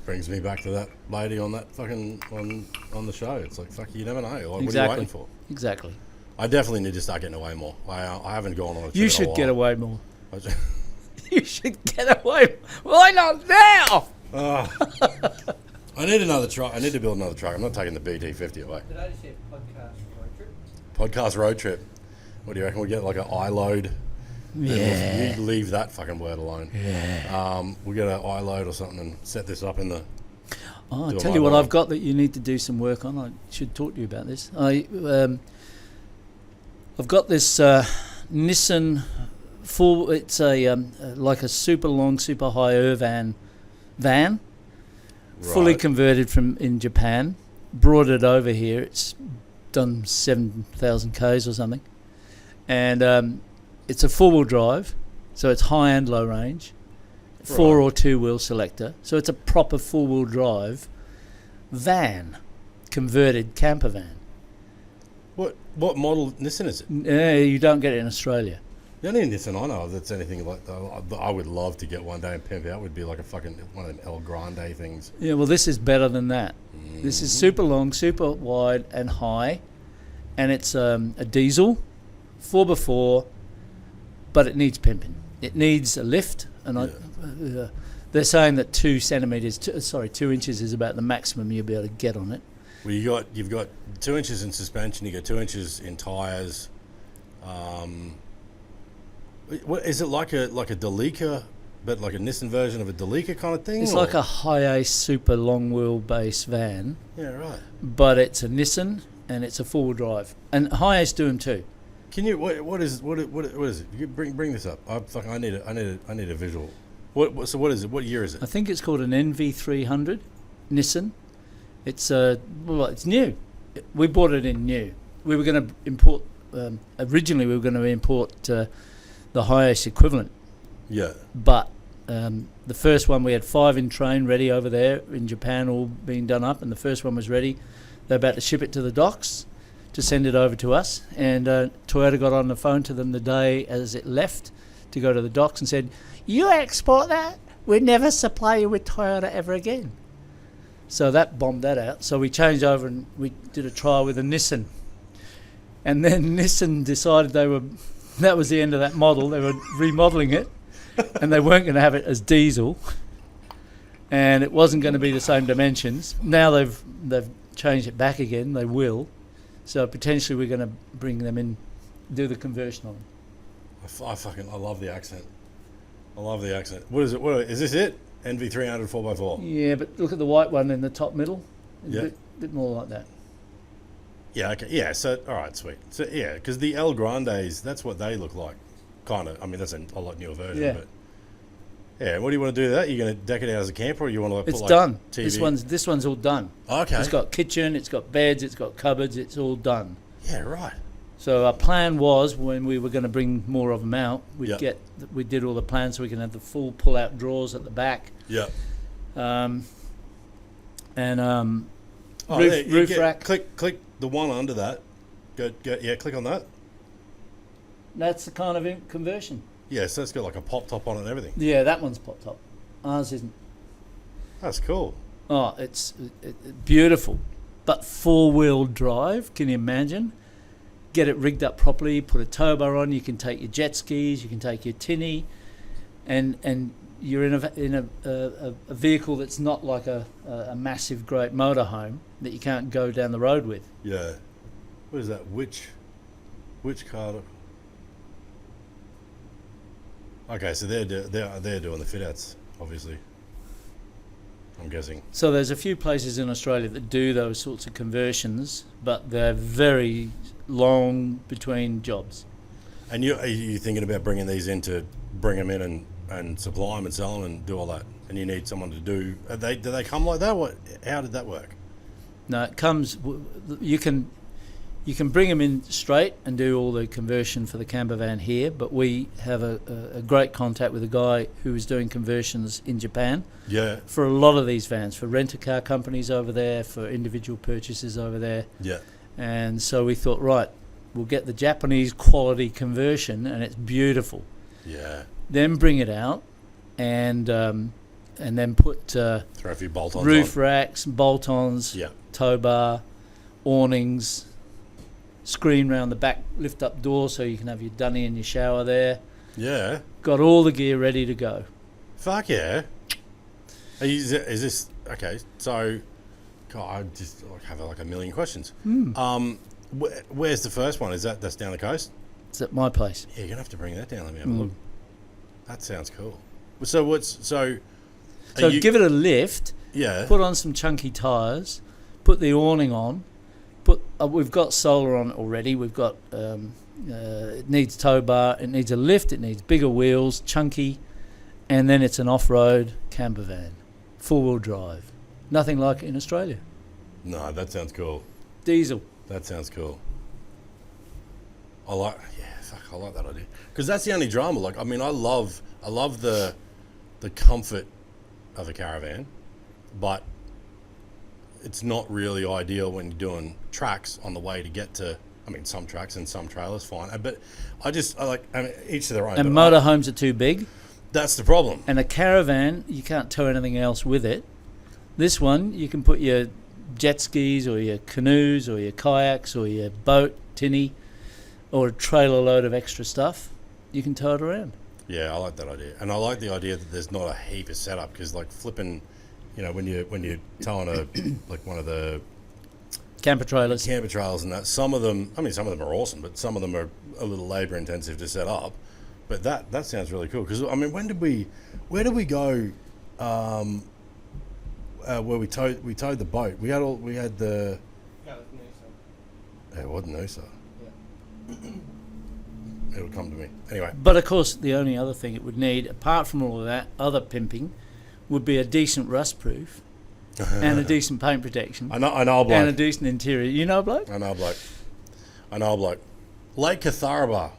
Brings me back to that lady on that fucking on the show. It's like, fuck, you never know. Like, Exactly. What are you waiting for? Exactly. I definitely need to start getting away more. I haven't gone on a trip You in a should while. get away more. You should get away. Why not now? I need another truck. I need to build another truck. I'm not taking the BT50 away. Did I just say podcast road trip? Podcast road trip. What do you reckon? We get like an iLoad. Yeah. You leave that fucking word alone. Yeah. We'll get an iLoad or something and set this up in the... Oh, I'll do tell a you what iLoad. I've got that you need to do some work on. I should talk to you about this. I've got this Nissan full. It's a like a super long, super high Irvan van, fully Right. converted from in Japan. Brought it over here. It's done 7,000 k's or something, and it's a four-wheel drive, so it's high and low range, four Right. or two-wheel selector. So it's a proper four-wheel drive van, converted camper van. What model Nissan is it? You don't get it in Australia. The only Nissan I know of that's anything like that, I would love to get one day and pimp out would be like a fucking one of them El Grande things. Yeah, well, this is better than that. This is super long, super wide and high, and it's a diesel, 4x4, but it needs pimping. It needs a lift, and they're saying that 2 inches is about the maximum you'll be able to get on it. Well, you've got 2 inches in suspension, you got 2 inches in tyres. What is it, like a Delica, but like a Nissan version of a Delica kind of thing? It's like a high-ace super long wheelbase van, Yeah, right. but it's a Nissan and it's a four-wheel drive. And high-ace do them too. Can you what is it? You bring this up. I need a visual. What is it? What year is it? I think it's called an NV300 Nissan. It's it's new. We bought it in new. We were going to import. Originally, we were going to import the highest equivalent, Yeah. but the first one we had 5 in train ready over there in Japan, all being done up, and the first one was ready. They're about to ship it to the docks to send it over to us, and Toyota got on the phone to them the day as it left to go to the docks and said, "You export that? We'd never supply you with Toyota ever again." So that bombed that out. So we changed over and we did a trial with a Nissan. And then Nissan decided that was the end of that model. They were remodelling it and they weren't going to have it as diesel. And it wasn't going to be the same dimensions. Now they've changed it back again. They will. So potentially we're going to bring them in, do the conversion on them. I love the accent. I love the accent. What is it? Is this it? NV300 4x4. Yeah, but look at the white one in the top middle. It's Yeah. a bit more like that. Yeah. Okay. Yeah. So all right, sweet. So yeah, because the El Grandes, that's what they look like. Kind of. I mean, that's a lot newer version. Yeah. But yeah. What do you want to do with that? You're going to deck it out as a camper, or you want to put It's like done. TV? This one's all done. Okay. It's got kitchen, it's got beds, it's got cupboards, it's all done. Yeah. Right. So our plan was, when we were going to bring more of them out, we did all the plans so we can have the full pull-out drawers at the back, Yeah. roof rack. Click the one under that. Go. Yeah. Click on that. that's the kind of conversion. Yeah, so it's got like a pop top on it and everything. Yeah, that one's pop top. Ours isn't. That's cool. Oh, it's beautiful. But 4-wheel drive, can you imagine? Get it rigged up properly, put a tow bar on, you can take your jet skis, you can take your tinny, and you're in a vehicle that's not like a massive, great motorhome that you can't go down the road with. Yeah. What is that? Which car? Okay, so they're doing the fit outs, obviously. I'm guessing. So there's a few places in Australia that do those sorts of conversions, but they're very long between jobs. And are you thinking about bringing these in to bring them in and supply them and sell them and do all that? And you need someone to do. Do they come like that? How did that work? No, it comes. You can bring them in straight and do all the conversion for the camper van here, but we have a great contact with a guy who is doing conversions in Japan. Yeah. For a lot of these vans, for rent-a-car companies over there, for individual purchases over there. Yeah. And so we thought, right, we'll get the Japanese quality conversion, and it's beautiful. Yeah. Then bring it out, and then put throw a few bolt-ons roof on. racks, bolt-ons, Yeah. tow bar, awnings, screen round the back lift-up door so you can have your dunny and your shower there. Yeah. Got all the gear ready to go. Fuck yeah. Is this okay? So, God, I just have like a million questions. Where's the first one? That's down the coast? It's at my place. Yeah, you're gonna have to bring that down. Let me have a look. That sounds cool. So So give it a lift. Yeah. Put on some chunky tyres. Put the awning on. We've got solar on it already. We've got it needs tow bar. It needs a lift. It needs bigger wheels, chunky, and then it's an off-road camper van, 4-wheel drive. Nothing like it in Australia. No, that sounds cool. Diesel. That sounds cool. I like that idea because that's the only drama. Like, I mean, I love the comfort of a caravan, but it's not really ideal when you're doing tracks on the way to get to. I mean, some tracks and some trailers, fine. But I mean, each to their own. And motorhomes are too big. That's the problem. And a caravan, you can't tow anything else with it. This one, you can put your jet skis or your canoes or your kayaks or your boat, tinny, or a trailer load of extra stuff. You can tow it around. Yeah, I like that idea. And I like the idea that there's not a heap of setup because, like, flipping, you know, when you're towing like one of the camper trailers and that, some of them are awesome, but some of them are a little labour intensive to set up. But that sounds really cool because, I mean, where did we go? Where we towed the boat. We had the. No, it's Noosa. Yeah, it wasn't Noosa. Yeah. It'll come to me anyway. But of course, the only other thing it would need, apart from all of that, other pimping, would be a decent rust proof and a decent paint protection. I know a bloke. And a decent interior. You know a bloke? I know a bloke. Lake Catharba.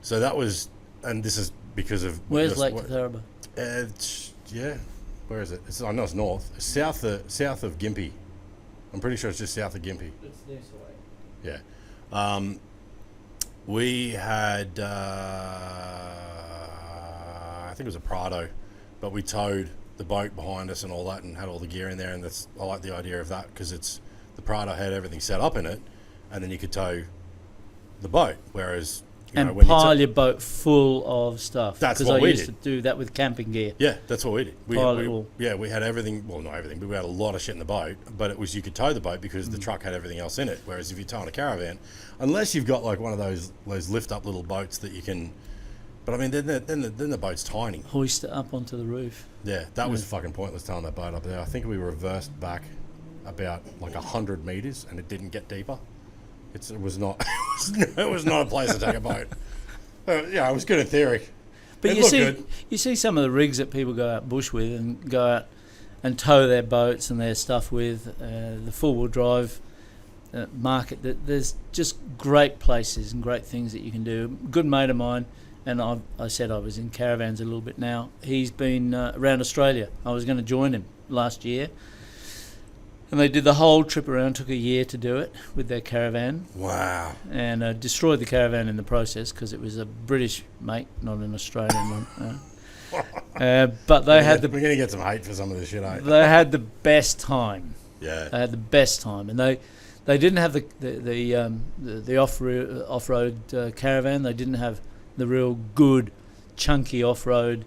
So that was, and this is because of. Where's Lake Catharba? Yeah. Where is it? I know it's north. South of Gympie. I'm pretty sure it's just south of Gympie. It's Noosa way. Yeah. We had, I think it was a Prado, but we towed the boat behind us and all that and had all the gear in there. And I like the idea of that because the Prado had everything set up in it and then you could tow the boat. Whereas, and pile your boat full of stuff. That's what we did. Because I used to do that with camping gear. Yeah, that's what we did. We had everything. Well, not everything, but we had a lot of shit in the boat. But it was you could tow the boat because the truck had everything else in it. Whereas if you're towing a caravan, unless you've got like one of those lift up little boats that you can. But I mean, then the boat's tiny. Hoist it up onto the roof. Yeah, that was fucking pointless towing that boat up there. I think we reversed back about like 100 meters, and it didn't get deeper. It was not. It was not a place to take a boat. Yeah, it was good in theory. But you see some of the rigs that people go out bush with and go out and tow their boats and their stuff with, the 4-wheel drive market. There's just great places and great things that you can do. A good mate of mine, and I said I was in caravans a little bit now. He's been around Australia. I was going to join him last year. And they did the whole trip around. Took a year to do it with their caravan, Wow. and destroyed the caravan in the process because it was a British make, not an Australian one. But they had We're going to get some hate for some of this shit, eh? they had the best time. Yeah. They had the best time, and they didn't have the off-road caravan. They didn't have the real good, chunky off-road,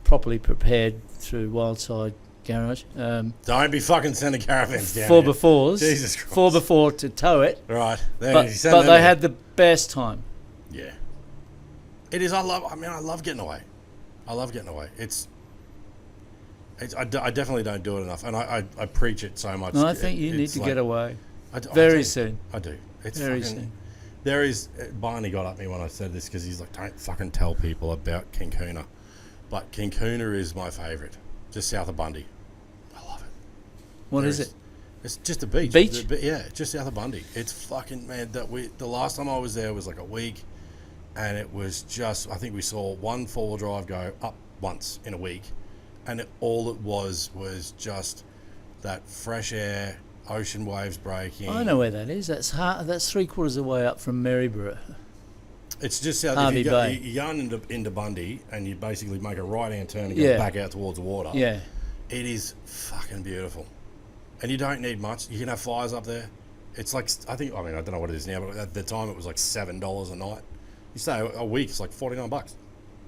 properly prepared through Wildside Garage. Don't be fucking sending caravans down 4x4s. Jesus Christ. 4x4 to tow it. Right. But they had the best time. Yeah. It is. I love getting away. I love getting away. I definitely don't do it enough, and I preach it so much. No, I think you need to get away very soon. I do. It's very fucking, soon. There is. Barney got at me when I said this because he's like, "Don't fucking tell people about King Kuna," but King Kuna is my favourite, just south of Bundy. I love it. What is it? It's just a beach. Beach? Yeah, just south of Bundy. It's fucking, man. The last time I was there was like a week, and it was just. I think we saw one 4-wheel drive go up once in a week. And all it was just that fresh air, ocean waves breaking. I know where that is. That's 3/4 of the way up from Maryborough. It's just south. Harvey If Bay. you're going into Bundy, and you basically make a right-hand turn and go back out towards the water. Yeah. It is fucking beautiful, and you don't need much. You can have fires up there. It's like I don't know what it is now, but at the time it was like $7 a night. You stay a week, it's like $49.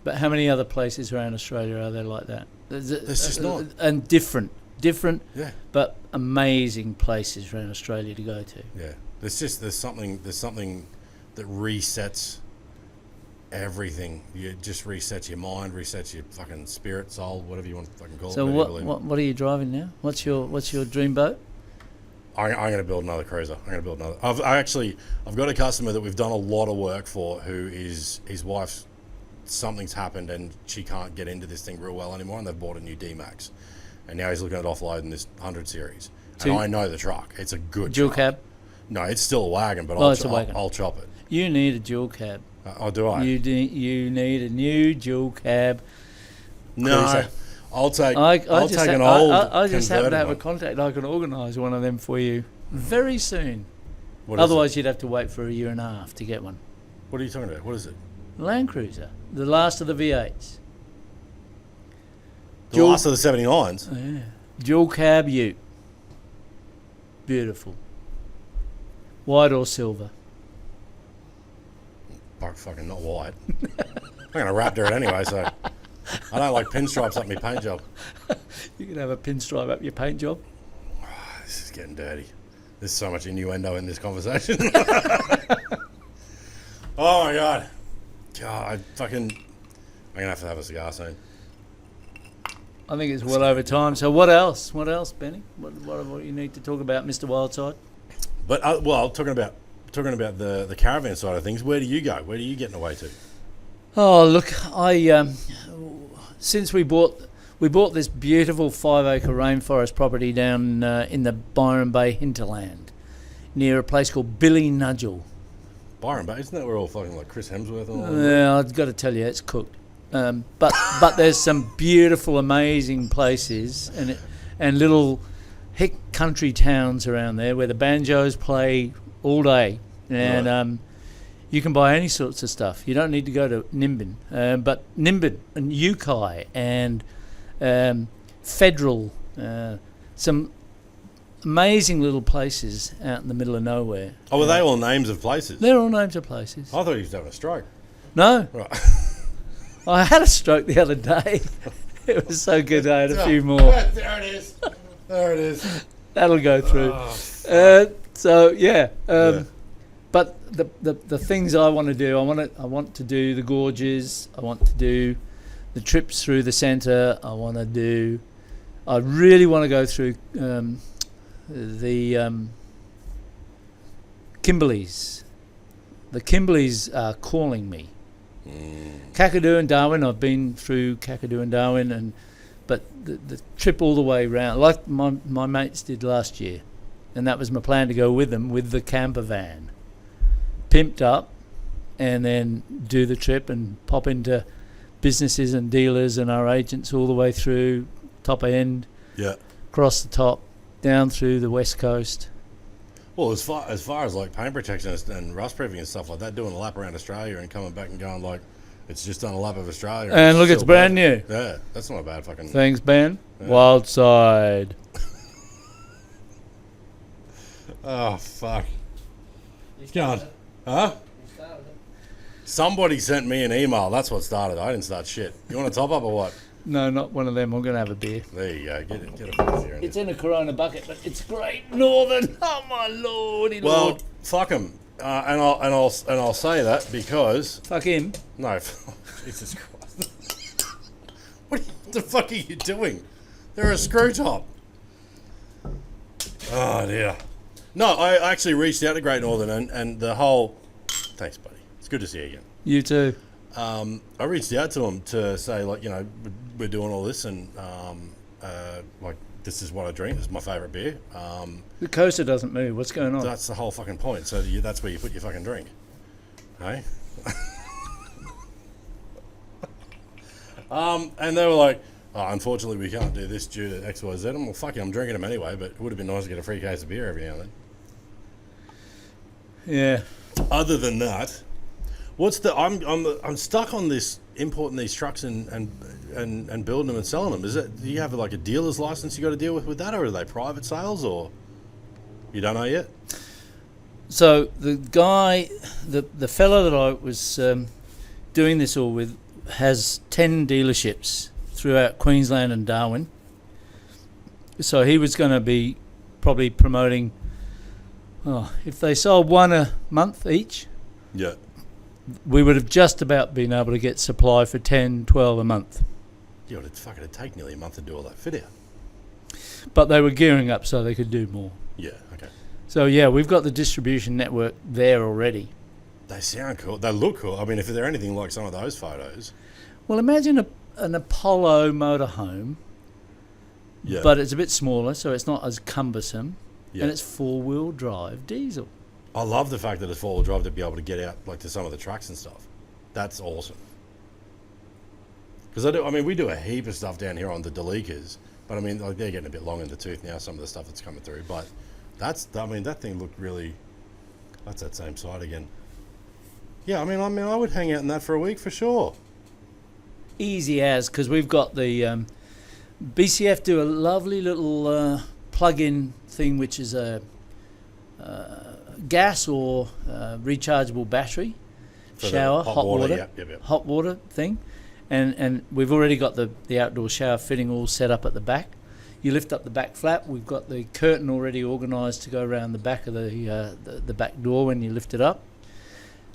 But how many other places around Australia are there like that? There's just not. And different, Yeah. but amazing places around Australia to go to. Yeah. There's something that resets everything. You just resets your mind, resets your fucking spirit, soul, whatever you want to fucking call So it. what are you driving now? What's your dream boat? I'm going to build another cruiser. I've got a customer that we've done a lot of work for who is his wife's. Something's happened and she can't get into this thing real well anymore, and they've bought a new D-Max, and now he's looking at offloading this 100 series. And I know the truck; it's a good dual truck. cab. No, it's still a wagon, but it's a wagon. I'll chop it. You need a dual cab. Do I? You need a new dual cab. No, cruiser. I'll take. I I'll just take an ha- old. I just happen to have a one. contact. I can organise one of them for you very soon. What is Otherwise, you'd have to wait for a year and a half to get one. it? What are you talking about? What is it? Land Cruiser, the last of the V8s. The last of the 79s. Oh, yeah. Dual cab ute. Beautiful. White or silver? Fucking not white. I'm going to Raptor it anyway, so I don't like pinstripes up my paint job. You can have a pinstripe up your paint job. This is getting dirty. There's so much innuendo in this conversation. Oh my god. God, I'm going to have a cigar soon. I think it's well over time. So what else? What else, Benny? What you need to talk about, Mr. Wildside? But talking about the caravan side of things, where do you go? Where are you getting away to? Oh, look, since we bought this beautiful 5-acre rainforest property down in the Byron Bay hinterland near a place called Billy Nudgel. Byron Bay, isn't that where all fucking like Chris Hemsworth and all that? Yeah, I've got to tell you, it's cooked. But there's some beautiful, amazing places and little hick country towns around there where the banjos play all day, and Right. You can buy any sorts of stuff. You don't need to go to Nimbin, but Nimbin and Yukai and Federal, some amazing little places out in the middle of nowhere. Oh, were they all names of places? They're all names of places. I thought he was having a stroke. No, Right. I had a stroke the other day. It was so good. I had a few more. There it is. There it is. That'll go through. Oh, So yeah. Yeah. But the things I want to do, I want to do the gorges. I want to do the trips through the centre. I really want to go through the Kimberleys. The Kimberleys are calling me. Kakadu and Darwin. I've been through Kakadu and Darwin, but the trip all the way round, like my mates did last year, and that was my plan to go with them with the camper van, pimped up, and then do the trip and pop into businesses and dealers and our agents all the way through top end, Yeah. across the top, down through the west coast. Well, as far as like paint protection and rust proofing and stuff like that, doing a lap around Australia and coming back and going like, it's just done a lap of Australia. And look, it's still brand bad. new. Yeah, that's not a bad fucking. Thanks, Ben. Yeah. Wild side. Oh fuck! You God, started it. huh? You started it. Somebody sent me an email. That's what started. I didn't start shit. You want to top up or what? No, not one of them. I'm going to have a beer. There you go. Get a fucking beer in It's it. in a Corona bucket, but it's Great Northern. Oh my lordy Well, lord! fuck him, and I'll say that because Fuck him. no, Jesus Christ, what the fuck are you doing? They're a screw top. Oh dear. No, I actually reached out to Great Northern and the whole. Thanks, buddy. It's good to see you again. You too. I reached out to them to say like, you know, we're doing all this and like this is what I drink. This is my favourite beer. The coaster doesn't move. What's going on? That's the whole fucking point. So that's where you put your fucking drink, hey? And they were like, oh, unfortunately we can't do this due to X, Y, Z. Well, fuck it, I'm drinking them anyway. But it would have been nice to get a free case of beer every now and then. Yeah. Other than that, what's the? I'm stuck on this importing these trucks and building them and selling them. Is it? Do you have like a dealer's license you got to deal with that, or are they private sales, or you don't know yet? So the guy, the fella that I was doing this all with, has 10 dealerships throughout Queensland and Darwin. So he was going to be probably promoting. Oh, if they sold one a month each, Yeah. we would have just about been able to get supply for 10, 12 a month. Yeah, it'd take nearly a month to do all that fit out. But they were gearing up so they could do more. Yeah. Okay. So yeah, we've got the distribution network there already. They sound cool. They look cool. I mean, if they're anything like some of those photos. Well, imagine an Apollo motorhome, Yeah. but it's a bit smaller, so it's not as cumbersome, Yeah. and it's 4-wheel drive diesel. I love the fact that it's 4-wheel drive to be able to get out like to some of the trucks and stuff. That's awesome. Because I mean, we do a heap of stuff down here on the Delekas, but I mean, like they're getting a bit long in the tooth now. Some of the stuff that's coming through, but that thing looked really. That's that same side again. Yeah, I mean, I would hang out in that for a week for sure. Easy as, because we've got the BCF do a lovely little plug-in thing, which is a gas or rechargeable battery, For the shower, hot water, Yep. hot water thing, and we've already got the outdoor shower fitting all set up at the back. You lift up the back flap. We've got the curtain already organised to go around the back of the back door when you lift it up.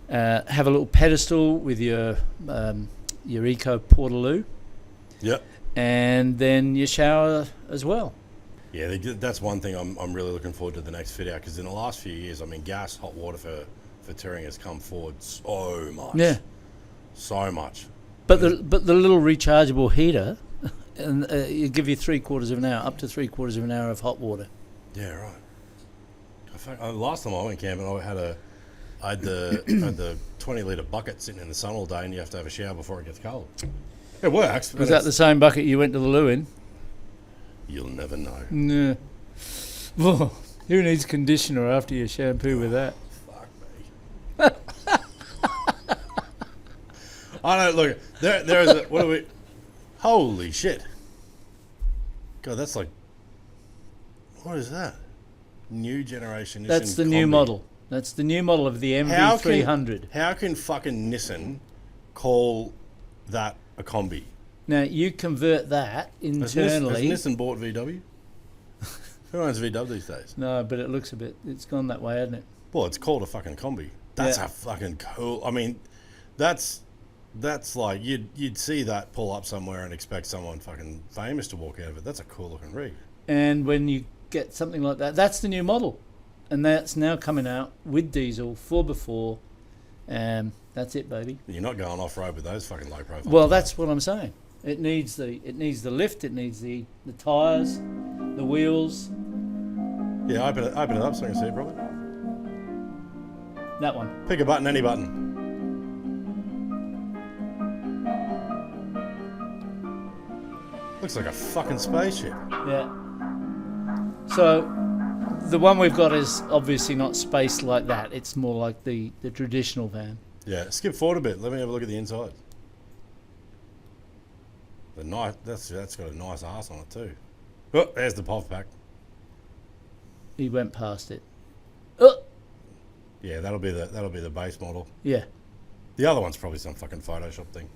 Have a little pedestal with your Eco Portaloo, Yep. and then your shower as well. Yeah, that's one thing I'm really looking forward to the next fit out, because in the last few years, I mean, gas, hot water for touring has come forward so much. Yeah, So much. but the little rechargeable heater, and you give you 3/4 of an hour, up to 3/4 of an hour of hot water. Yeah, right. Last time I went camping, I had the 20-litre bucket sitting in the sun all day, and you have to have a shower before it gets cold. It works. Was that the same bucket you went to the loo in? You'll never know. No. Well, who needs conditioner after you shampoo with that? Fuck me. I don't look. There is a. What are we? Holy shit! God, that's like. What is that? New generation. That's Nissan the new Combi. model. That's the new model of the MV300. How can fucking Nissan call that a combi? Now you convert that internally. Has Nissan bought VW? Who owns VW these days? No, but it looks a bit. It's gone that way, hasn't it? Well, it's called a fucking combi. That's Yeah. a fucking cool. I mean, that's like you'd see that pull up somewhere and expect someone fucking famous to walk out of it. That's a cool looking rig. And when you get something like that, that's the new model, and that's now coming out with diesel 4x4. That's it, baby. You're not going off road with those fucking low profile. Well, that's what I'm saying. It needs the lift. It needs the tyres, the wheels. Yeah, open it up so I can see it properly. That one. Pick a button, any button. Looks like a fucking spaceship. Yeah. So the one we've got is obviously not spaced like that. It's more like the traditional van. Yeah, skip forward a bit. Let me have a look at the inside. The nice, that's got a nice arse on it too. Oh, there's the POV pack. He went past it. Oh, Yeah, that'll be the base model. yeah. The other one's probably some fucking Photoshop thing.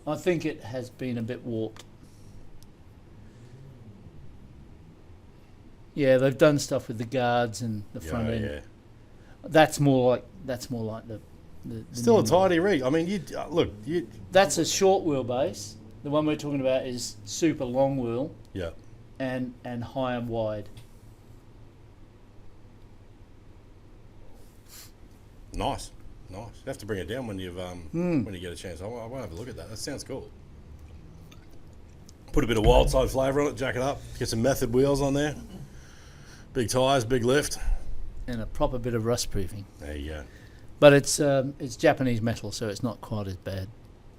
I think it has been a bit warped. Yeah, they've done stuff with the guards and the front end. Yeah. That's more like the Still a new tidy rig. I mean, you. That's a short wheelbase. The one we're talking about is super long wheel Yeah. and high and wide. Nice. You have to bring it down when you've when you get a chance. I want to have a look at that. That sounds cool. Put a bit of wild side flavour on it, jack it up, get some method wheels on there. Big tyres, big lift. And a proper bit of rust proofing. There you go. But it's Japanese metal, so it's not quite as bad.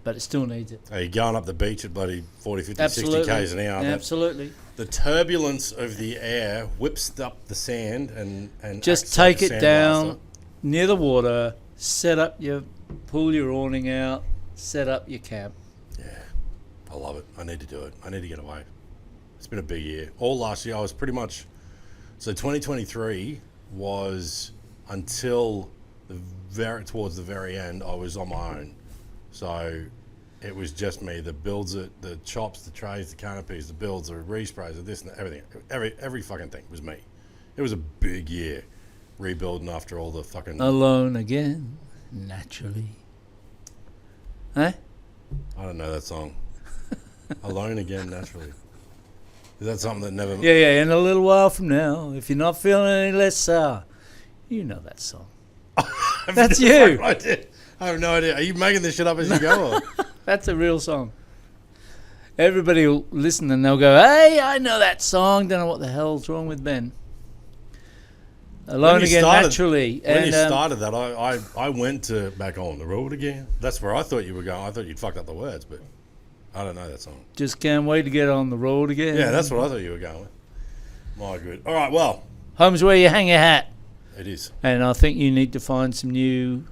But it still needs it. You're going up the beach at bloody 40, 50, Absolutely. 60 k's an hour. Absolutely. The turbulence of the air whips up the sand and Just acts like take a it sand down blaster. near the water, pull your awning out, set up your camp. Yeah, I love it. I need to do it. I need to get away. It's been a big year. All last year I was pretty much... So 2023 was until towards the very end, I was on my own. So it was just me. The builds, the chops, the trays, the canopies, the builds, the resprays, the this and everything. Every fucking thing was me. It was a big year rebuilding after all the fucking... Alone again, naturally. Eh? I don't know that song. Alone again, naturally. Is that something that never... Yeah. In a little while from now, if you're not feeling any less sour, you know that song. That's you. I have no idea. Are you making this shit up as you go? Or? That's a real song. Everybody will listen and they'll go, "Hey, I know that song. Don't know what the hell's wrong with Ben." Alone again, naturally. When And you started that, I went to back on the road again. That's where I thought you were going. I thought you'd fucked up the words, but I don't know that song. just can't wait to get on the road again. Yeah, that's what I thought you were going with. My good. All right, well, Home's where you hang your hat. it is. And I think you need to find some new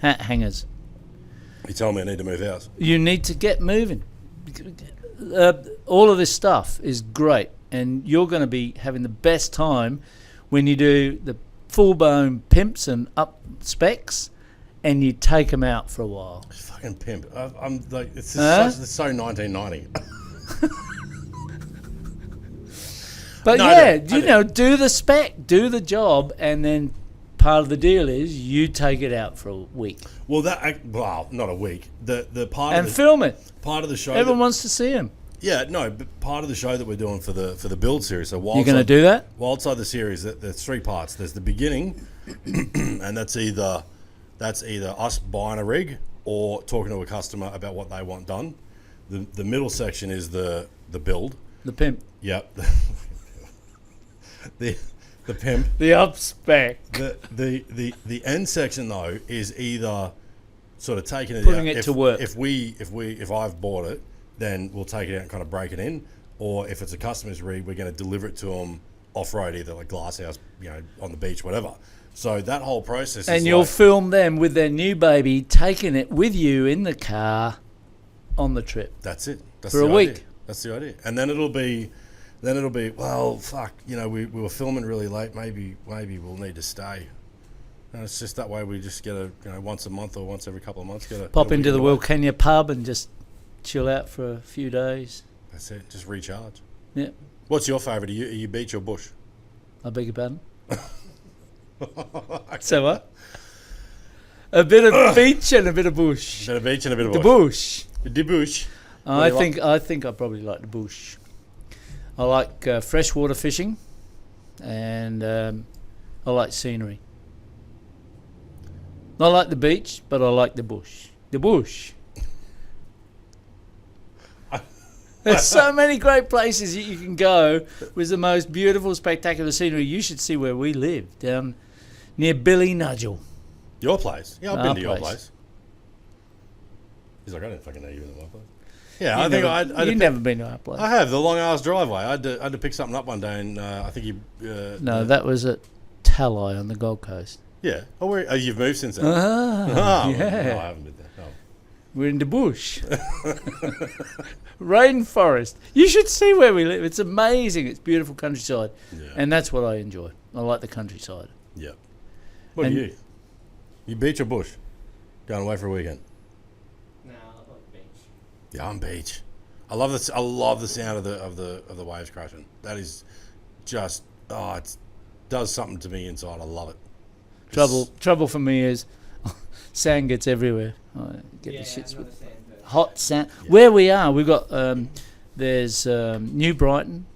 hat hangers. You told me I need to move house. You need to get moving. All of this stuff is great, and you're going to be having the best time when you do the full-blown pimps and up specs, and you take them out for a while. Fucking pimp. I'm like, it's just it's so 1990. But No, yeah, I do. do the spec, do the job, and then part of the deal is you take it out for a week Well, not a week. The part and of the film it. part of the show. Everyone wants to see them. But part of the show that we're doing for the build series. So You're going to do that? Wildside the series. There's three parts. There's the beginning, and that's either us buying a rig or talking to a customer about what they want done. The middle section is the build. The pimp. Yep. the pimp. The up spec. The end section though is either sort of taking it Putting out. it to work. If I've bought it, then we'll take it out and kind of break it in. Or if it's a customer's rig, we're going to deliver it to them off-road, either like glasshouse, on the beach, whatever. So that whole process And is you'll like, film them with their new baby, taking it with you in the car on the trip. that's it. That's for the a idea. week. That's the idea. And then it'll be, well, fuck, we were filming really late. Maybe we'll need to stay. And it's just that way we just get once a month or once every couple of months Pop into the Will. Wilcannia pub and just chill out for a few days. That's it. Just recharge. Yeah. What's your favourite? Are you beach or bush? I beg your pardon? So what? A bit of beach and a bit of bush. A bit of beach and a bit of The bush. bush. The bush. I do you think I probably like the bush. I like freshwater fishing, and I like scenery. Not like the beach, but I like the bush. The bush. There's so many great places that you can go with the most beautiful, spectacular scenery. You should see where we live, down near Billy Nudgel. Your place? Yeah, I've Our been to your place. place. He's like, I didn't fucking know you were in my place. Yeah, I think You've never been to our place. I have the long ass driveway. I had to pick something up one day, and I think you. No, that was at Talai on the Gold Coast. Yeah. Oh, you've moved since then. Ah, yeah. yeah. No, I haven't been there. No. We're in the bush. Rainforest. You should see where we live. It's amazing. It's beautiful countryside. Yeah. And that's what I enjoy. I like the countryside. Yeah. What And- are you? You beach or bush? Going away for a weekend? No, I like beach. Yeah, I'm beach. I love this. I love the sound of the waves crashing. That is just it does something to me inside. I love it. Trouble for me is sand gets everywhere. I get Yeah, the shits I'm not with a sand person. hot sand. Yeah. Where we are, we've got there's New Brighton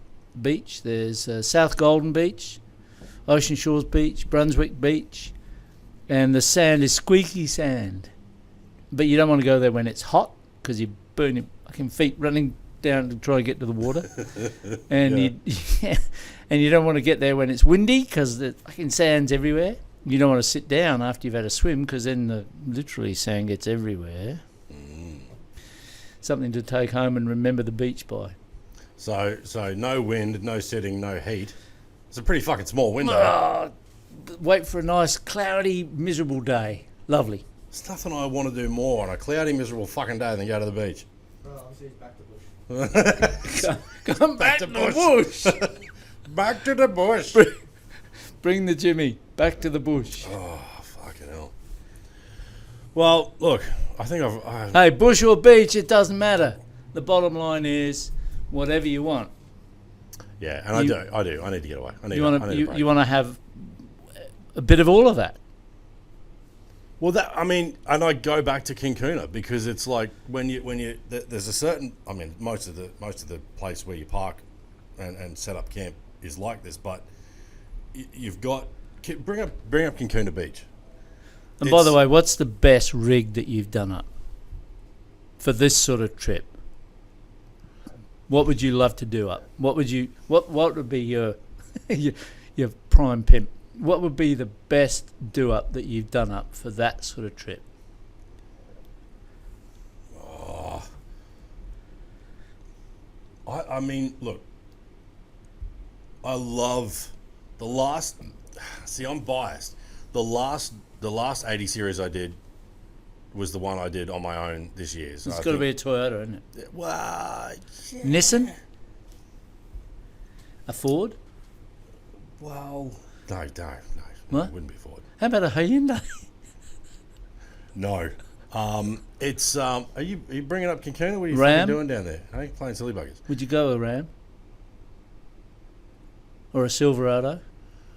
Beach. There's South Golden Beach, Ocean Shores Beach, Brunswick Beach, and the sand is squeaky sand. But you don't want to go there when it's hot because you burn your fucking feet running down to try and get to the water, and and you don't want to get there when it's windy because the fucking sand's everywhere. You don't want to sit down after you've had a swim because then the literally sand gets everywhere. Something to take home and remember the beach by. So no wind, no sitting, no heat. It's a pretty fucking small window. Oh, wait for a nice cloudy, miserable day. Lovely. There's nothing I want to do more on a cloudy, miserable fucking day than go to the beach. Well, obviously it's back to bush. Come back to the bush. Back to the bush. Bring the Jimmy back to the bush. Oh, fucking hell. Well, look, I think I've Hey, bush or beach, it doesn't matter. The bottom line is whatever you want. yeah, and You- I do. I need to get away. I need You a want break. you want to have a bit of all of that. Well, and I go back to King Kuna because it's like when you there's a certain. I mean, most of the place where you park and set up camp is like this, but you've got bring up King Kuna Beach. And by the It's- way, what's the best rig that you've done up for this sort of trip? What would you love to do up? What would be your your prime pimp? What would be the best do up that you've done up for that sort of trip? I mean, look, I love the last. See, I'm biased. The last 80 series I did was the one I did on my own this year. So It's I got to be a think- Toyota, isn't it? Well, yeah. Nissan? A Ford? Well, no. What? It wouldn't be Ford. How about a Hyundai? No. It's are you bringing up King Kuna? What are you Ram? fucking doing down there? Hey, playing silly buggers. Would you go a Ram? Or a Silverado?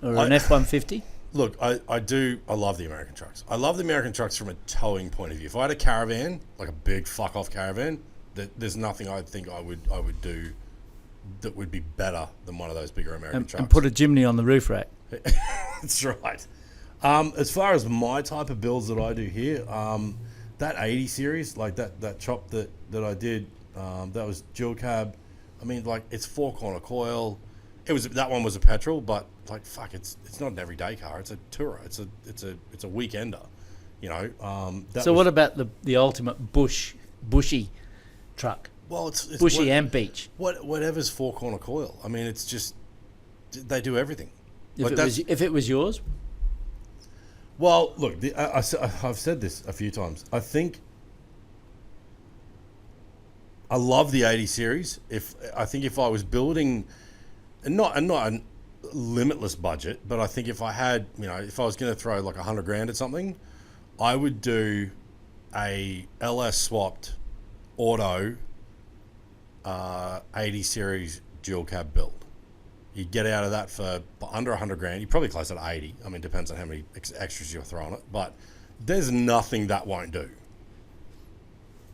Or an F-150? Look, I love the American trucks. I love the American trucks from a towing point of view. If I had a caravan, like a big fuck off caravan, there's nothing I think I would do that would be better than one of those bigger American trucks. And put a chimney on the roof rack. That's right. As far as my type of builds that I do here, that 80 series, like that chop that I did, that was dual cab. I mean, like it's 4-corner coil. That one was a petrol, but like fuck, it's not an everyday car. It's a tourer. It's a weekender. You know. What about the ultimate bushy truck? Well, it's Bushy and beach. whatever's 4-corner coil. I mean, it's just they do everything. If it was yours, Well, look, I've said this a few times. I think I love the 80 series. If I was building, and not a limitless budget, but I think if I had, if I was going to throw like $100,000 at something, I would do a LS swapped auto 80 series dual cab build. You get out of that for under $100,000. You're probably closer to 80. I mean, depends on how many extras you're throwing it. But there's nothing that won't do.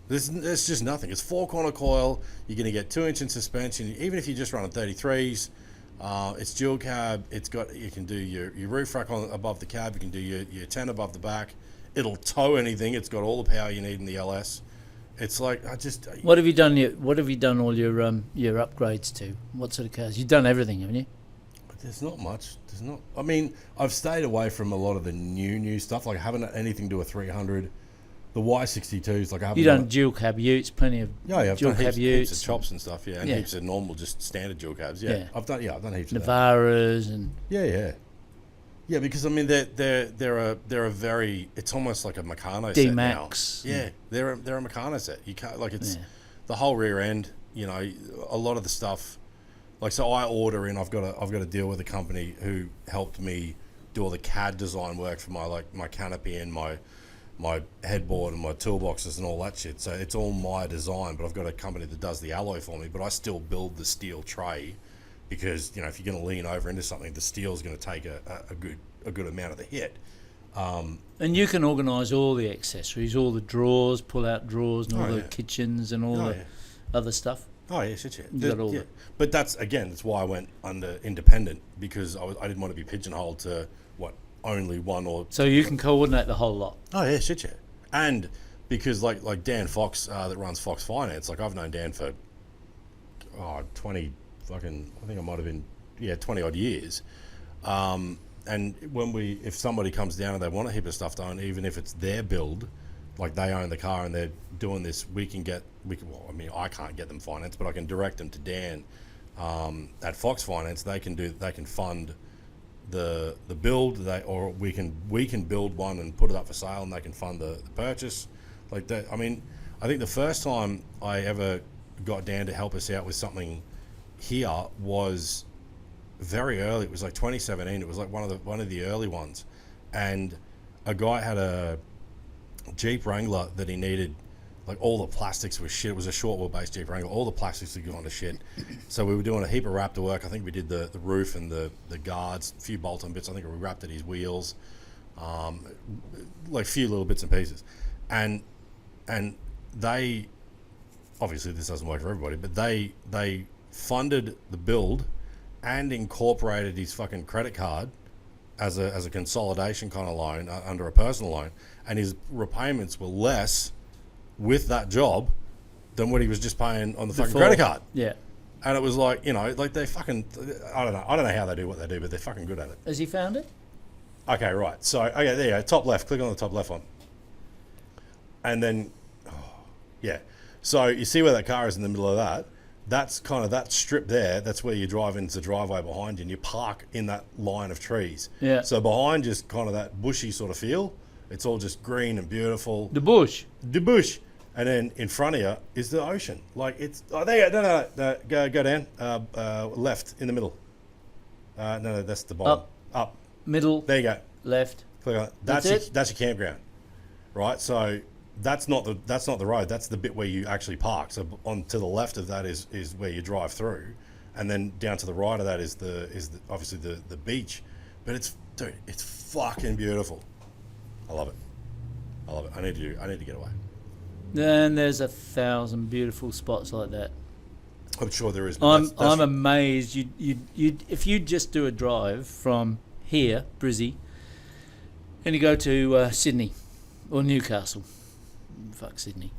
There's just nothing. It's 4-corner coil. You're going to get 2-inch in suspension. Even if you just run on 33s, it's dual cab. You can do your roof rack above the cab. You can do your 10 above the back. It'll tow anything. It's got all the power you need in the LS. It's like what have you done? What have you done all your upgrades to? What sort of cars? You've done everything, haven't you? There's not much. There's not. I mean, I've stayed away from a lot of the new stuff. Like I haven't had anything to a 300. The Y62s, like I haven't You done dual cab utes, plenty of yeah, I've dual done cab heaps of utes, chops and stuff, yeah, and Yeah. heaps of normal, just standard dual cabs, yeah. Yeah. I've done heaps of that. Navaras, and Yeah, because I mean they're a very, it's almost like a Meccano set now. D-Max. Yeah, they're a Meccano set. You can't, like, it's Yeah. the whole rear end. You know, a lot of the stuff. Like, so I order in. I've got to deal with a company who helped me do all the CAD design work for my canopy and my headboard and my toolboxes and all that shit. So it's all my design, but I've got a company that does the alloy for me. But I still build the steel tray, because, you know, if you're going to lean over into something, the steel's going to take a good amount of the hit. And you can organise all the accessories, all the drawers, pull-out drawers, and all the kitchens and all other stuff. Oh yeah, shit, yeah. You got all yeah. that. But that's why I went under independent, because I didn't want to be pigeonholed to only one or. So you can coordinate the whole lot. Oh yeah, shit, yeah. And because like Dan Fox that runs Fox Finance, like I've known Dan for 20 fucking, I think I might have been 20 odd years. And if somebody comes down and they want a heap of stuff done, even if it's their build, like they own the car and they're doing this, well, I mean, I can't get them finance, but I can direct them to Dan at Fox Finance. They can fund the build, or we can build one and put it up for sale, and they can fund the purchase. Like that. I mean, I think the first time I ever got Dan to help us out with something here was very early. It was like 2017. It was like one of the early ones, and a guy had a Jeep Wrangler that he needed. Like, all the plastics was shit. It was a short wheelbase Jeep Wrangler. All the plastics had gone to shit. So we were doing a heap of Raptor work. I think we did the roof and the guards, a few bolt-on bits. I think we wrapped at his wheels, like a few little bits and pieces. And they, obviously this doesn't work for everybody, but they funded the build and incorporated his fucking credit card as a consolidation kind of loan under a personal loan, and his repayments were less with that job than what he was just paying on the fucking credit card. Yeah. And it was like, you know, like they fucking, I don't know how they do what they do, but they're fucking good at it. Has he found it? Okay, right. So, okay, there you go. Top left. Click on the top left one. And then, yeah. So you see where that car is in the middle of that? That's kind of that strip there. That's where you drive into the driveway behind you, and you park in that line of trees. Yeah. So behind just kind of that bushy sort of feel. It's all just green and beautiful. The bush. The bush. And then in front of you is the ocean. Like, it's... Oh, there you go. No. Go down. Left, in the middle. No, that's the bottom. Up. Middle. There you go. Left. Click on it. That's it? That's your campground. Right? So that's not the road. That's the bit where you actually park. So on to the left of that is where you drive through. And then down to the right of that is obviously the beach. But it's fucking beautiful. I love it. I need to get away. Then there's 1,000 beautiful spots like that. I'm sure there is. But I'm amazed. You if you just do a drive from here, Brizzy, and you go to Sydney or Newcastle, fuck Sydney.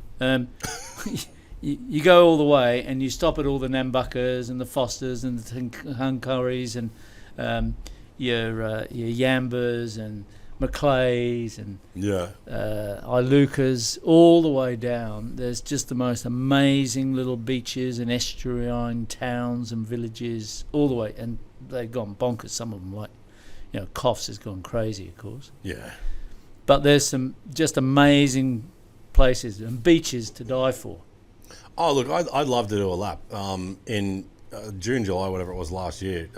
You go all the way and you stop at all the Nambuccas and the Fosters and the Hunkurries and your Yambas and Maclays and Ilukas, all the way down. There's just the most amazing little beaches and estuarine towns and villages all the way, and they've gone bonkers. Some of them, like, you know, Coffs has gone crazy, of course. Yeah. But there's some just amazing places and beaches to die for. Oh, look, I'd love to do a lap. In June, July, whatever it was last year,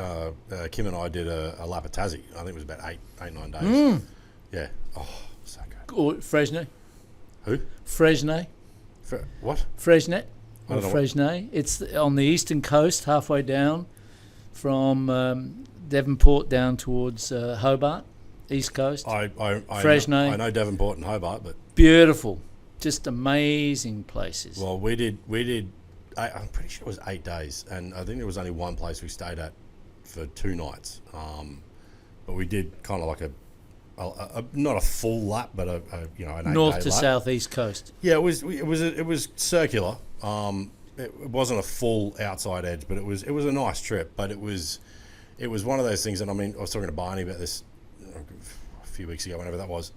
Kim and I did a lap at Tassie. I think it was about 9 days. Yeah. Oh, so good. Or Fresnay. Who? Fresnay. What? Fresnet. I Or don't know Fresnay. It's on the eastern coast, halfway down from Devonport down towards Hobart, east coast. Fresnay. I know Devonport and Hobart, but beautiful. Just amazing places. well, we did. I'm pretty sure it was 8 days, and I think there was only one place we stayed at for 2 nights. But we did kind of like a not a full lap, but an 8-day north to lap. south, east coast. Yeah, it was circular. It wasn't a full outside edge, but it was a nice trip. But it was one of those things. And I mean, I was talking to Barney about this a few weeks ago, whenever that was.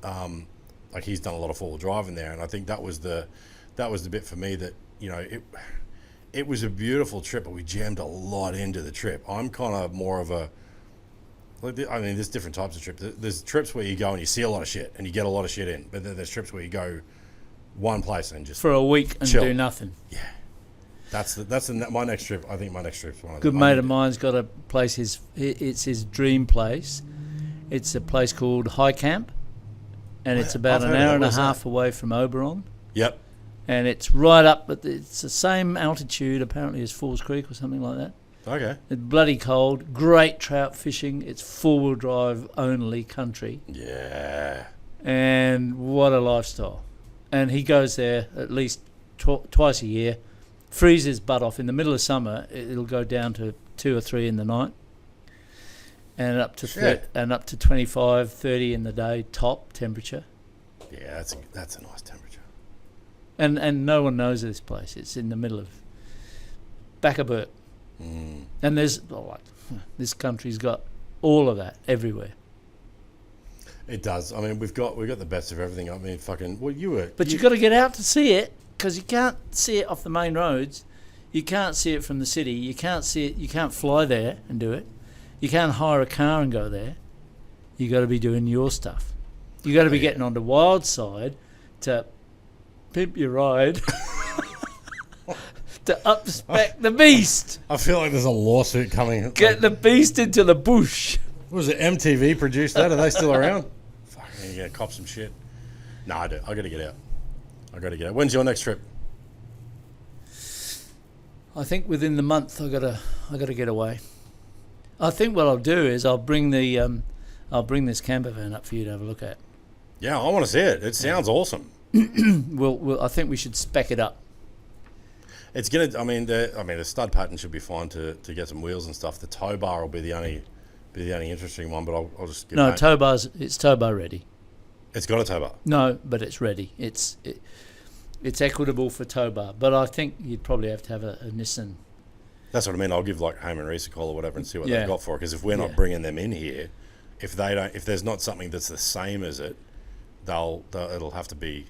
like he's done a lot of 4-wheel drive in there, and I think that was the bit for me that, you know, it was a beautiful trip, but we jammed a lot into the trip. I'm kind of more of a, like, I mean, there's different types of trips. There's trips where you go and you see a lot of shit and you get a lot of shit in, but then there's trips where you go one place and just for a week and chill. do nothing. Yeah. That's my next trip. I think my next trip's one of Good them. mate of mine's got a place. It's his dream place. It's a place called High Camp, and it's about I've an heard of hour it. and a Where's half that? away from Oberon, Yep. and it's right up. But it's the same altitude apparently as Falls Creek or something like that. Okay. It's bloody cold. Great trout fishing. It's 4-wheel drive only country, Yeah. and what a lifestyle. And he goes there at least twice a year. Freezes his butt off. In the middle of summer, it'll go down to 2 or 3 in the night, and up to 25, 30 in the day top temperature. Yeah, that's a nice temperature. And no one knows this place. It's in the middle of Backaburt, and there's this country's got all of that everywhere. It does. I mean, we've got the best of everything. I mean, fucking. Well, But you've got to get out to see it, because you can't see it off the main roads. You can't see it from the city. You can't see it. You can't fly there and do it. You can't hire a car and go there. You got to be doing your stuff. You got to be getting onto Wildside to pimp your ride to upspec the beast. I feel like there's a lawsuit coming. Get the beast into the bush. What was it? MTV produced that? Are they still around? Fucking, you gotta cop some shit. No, I do. I gotta get out. When's your next trip? I think within the month I gotta get away. I think what I'll do is I'll bring this camper van up for you to have a look at. Yeah, I want to see it. It sounds awesome. I think we should spec it up. It's gonna. I mean, the stud pattern should be fine to get some wheels and stuff. The tow bar will be the only interesting one. But I'll just get it's tow bar ready. It's got a tow bar. No, but it's ready. It's equitable for tow bar. But I think you'd probably have to have a Nissan. That's what I mean. I'll give like Home and Reese a call or whatever and see what Yeah. they've got for it. Because if we're not bringing them in here, if there's not something that's the same as it, it'll have to be.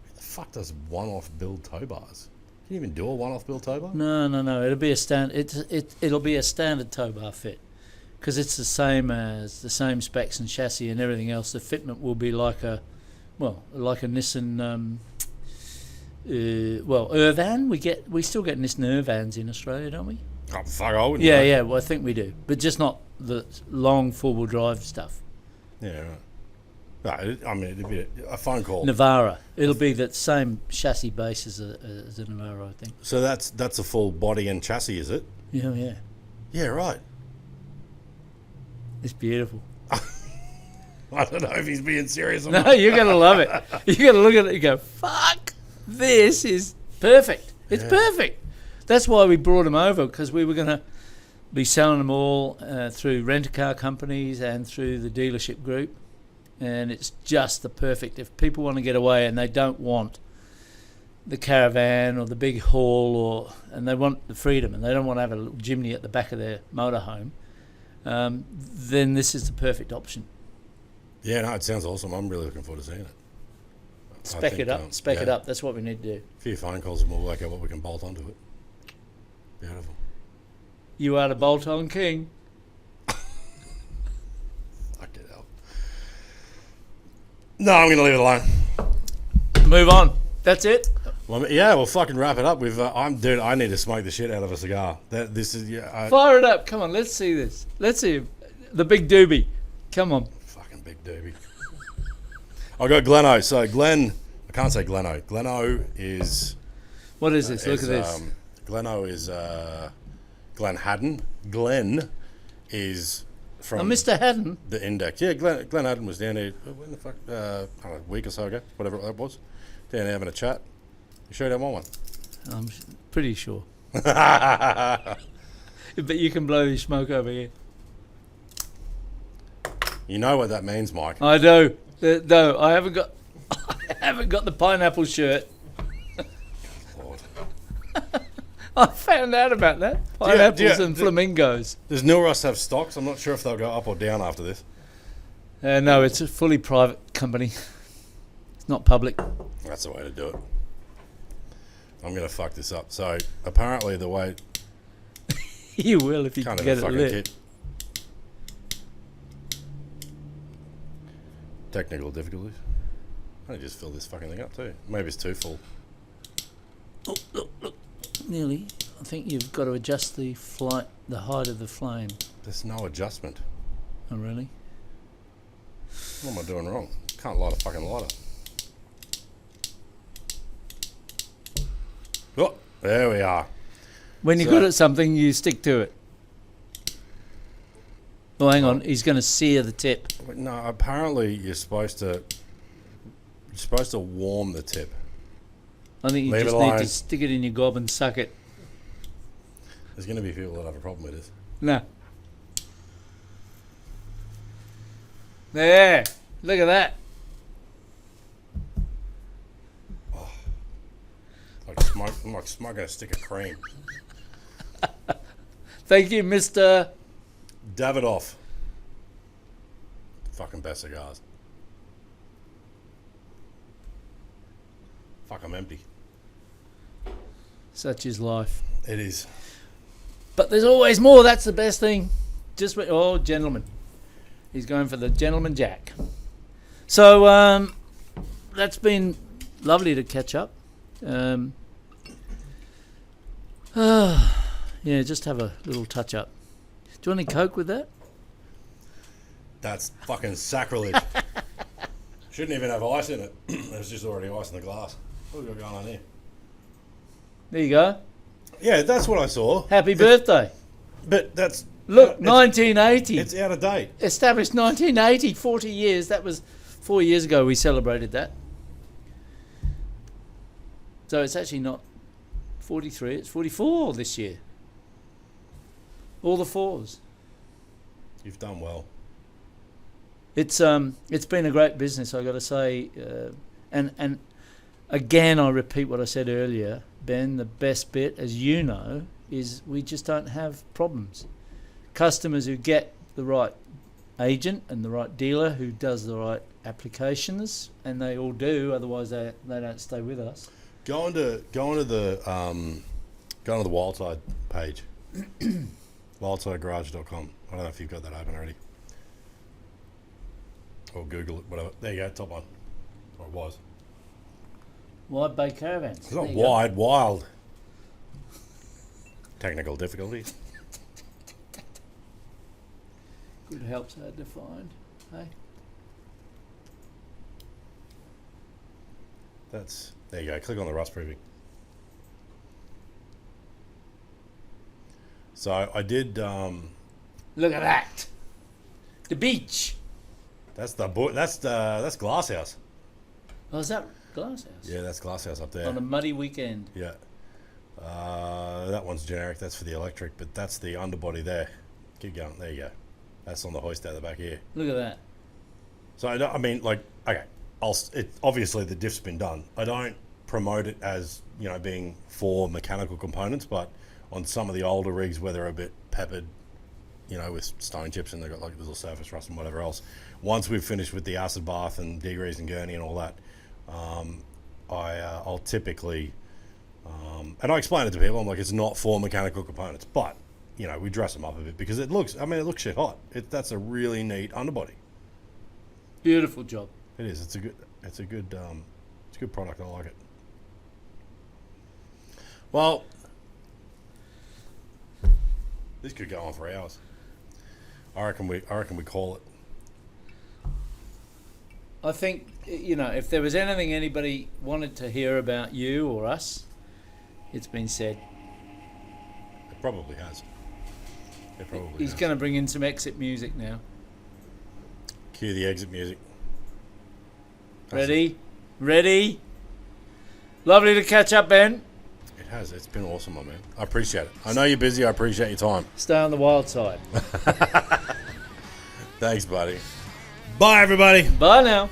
Who the fuck does one-off build tow bars? Can you even do a one-off build tow bar? No. It'll be it'll be a standard tow bar fit, because it's the same specs and chassis and everything else. The fitment will be like a Nissan. Irvan. We still get Nissan Irvans in Australia, don't we? Oh fuck! I wouldn't. Yeah, know. yeah. Well, I think we do, but just not the long 4-wheel drive stuff. Yeah, right. No, I mean, it'd be a phone call. Navara. It'll be the same chassis base as a Navara, I think. So that's a full body and chassis, is it? Yeah, yeah. Yeah, right. It's beautiful. I don't know if he's being serious or No, not. you're gonna love it. You're gonna look at it and go, "Fuck, this is perfect. It's perfect." That's why we brought them over, because we were gonna be selling them all through rent-a-car companies and through the dealership group. And it's just the perfect. If people want to get away and they don't want the caravan or the big haul, and they want the freedom and they don't want to have a little chimney at the back of their motorhome, then this is the perfect option. Yeah, no, it sounds awesome. I'm really looking forward to seeing it. Spec it up. That's what we need to do. A few phone calls and we'll work out what we can bolt onto it. Beautiful. You are the bolt-on king. Fuck it up. No, I'm going to leave it alone. Move on. That's it. Well, yeah, we'll fucking wrap it up with. I need to smoke the shit out of a cigar. This is Fire it up. Come on. Let's see this. Let's see the big doobie. Come on. fucking big doobie. I got Gleno. So Glen, I can't say Gleno. Gleno is. What is this? Look at this. Gleno is Glen Haddon. Glen is from Mr. Haddon. the Index. Yeah, Glen Haddon was down here. When the fuck? I don't know, a week or so ago, whatever that was. Down there having a chat. You sure you don't want one? I'm pretty sure. But you can blow the smoke over here. You know what that means, Mike. I do. No, I haven't got. I haven't got the pineapple shirt. Lord. I found out about that. Pineapples and flamingos. Does Nilrust have stocks? I'm not sure if they'll go up or down after this. No, it's a fully private company. not public. That's the way to do it. I'm going to fuck this up. So, apparently the way... You will if you Kind can of get a it fucking lit. kit. Technical difficulties. I just fill this fucking thing up too. Maybe it's too full. Oh, look. Nearly. I think you've got to adjust the height of the flame. There's no adjustment. Oh, really? What am I doing wrong? Can't light a fucking lighter. Oh, there we are. When you're good at something, you stick to it. Oh, hang on. He's going to sear the tip. No, apparently you're supposed to warm the tip. I think you Leave just it need alone. to stick it in your gob and suck it. There's going to be people that have a problem with this. No. There. Look at that. I'm like smoking a stick of cream. Thank you, Mr. Davidoff. Fucking best cigars. Fuck, I'm empty. Such is life. It is. But there's always more. That's the best thing. Oh, gentlemen. He's going for the gentleman jack. So, that's been lovely to catch up. Yeah, just have a little touch up. Do you want any Coke with that? That's fucking sacrilege. Shouldn't even have ice in it. There's just already ice in the glass. What have we got going on here? There you go. Yeah, that's what I saw. Happy birthday. But that's... Look, it's, 1980. It's out of date. Established 1980, 40 years. That was 4 years ago we celebrated that. So it's actually not 43, it's 44 this year. All the fours. You've done well. It's been a great business, I got to say, and again I repeat what I said earlier, Ben. The best bit, as you know, is we just don't have problems. Customers who get the right agent and the right dealer who does the right applications, and they all do, otherwise they don't stay with us. Go on to the Wildside page. WildsideGarage.com. I don't know if you've got that open already. Or Google it, whatever. There you go, top one. Or it was. Wide Bay Caravans. It's not wide, wild. Technical difficulties. Good help's hard to find. Hey. There you go. Click on the rust proofing. So I did. Look at that. The beach. That's Glasshouse. Oh, is that Glasshouse? Yeah, that's Glasshouse up there. On a muddy weekend. Yeah. That one's generic. That's for the electric, but that's the underbody there. Keep going. There you go. That's on the hoist out the back here. Look at that. So I mean, like, okay. Obviously the diff's been done. I don't promote it as, being for mechanical components, but on some of the older rigs where they're a bit peppered, with stone chips and they've got like little surface rust and whatever else. Once we've finished with the acid bath and degrease and gurney and all that, I'll typically, and I explain it to people. I'm like, it's not for mechanical components, but we dress them up a bit because it looks shit hot. That's a really neat underbody. Beautiful job. It is. It's a good product. I like it. Well, this could go on for hours. I reckon we call it. I think, if there was anything anybody wanted to hear about you or us, it's been said. It probably has. He's going to bring in some exit music now. Cue the exit music. Ready? Lovely to catch up, Ben. It has. It's been awesome, my man. I appreciate it. I know you're busy. I appreciate your time. Stay on the wild side. Thanks, buddy. Bye, everybody. Bye now.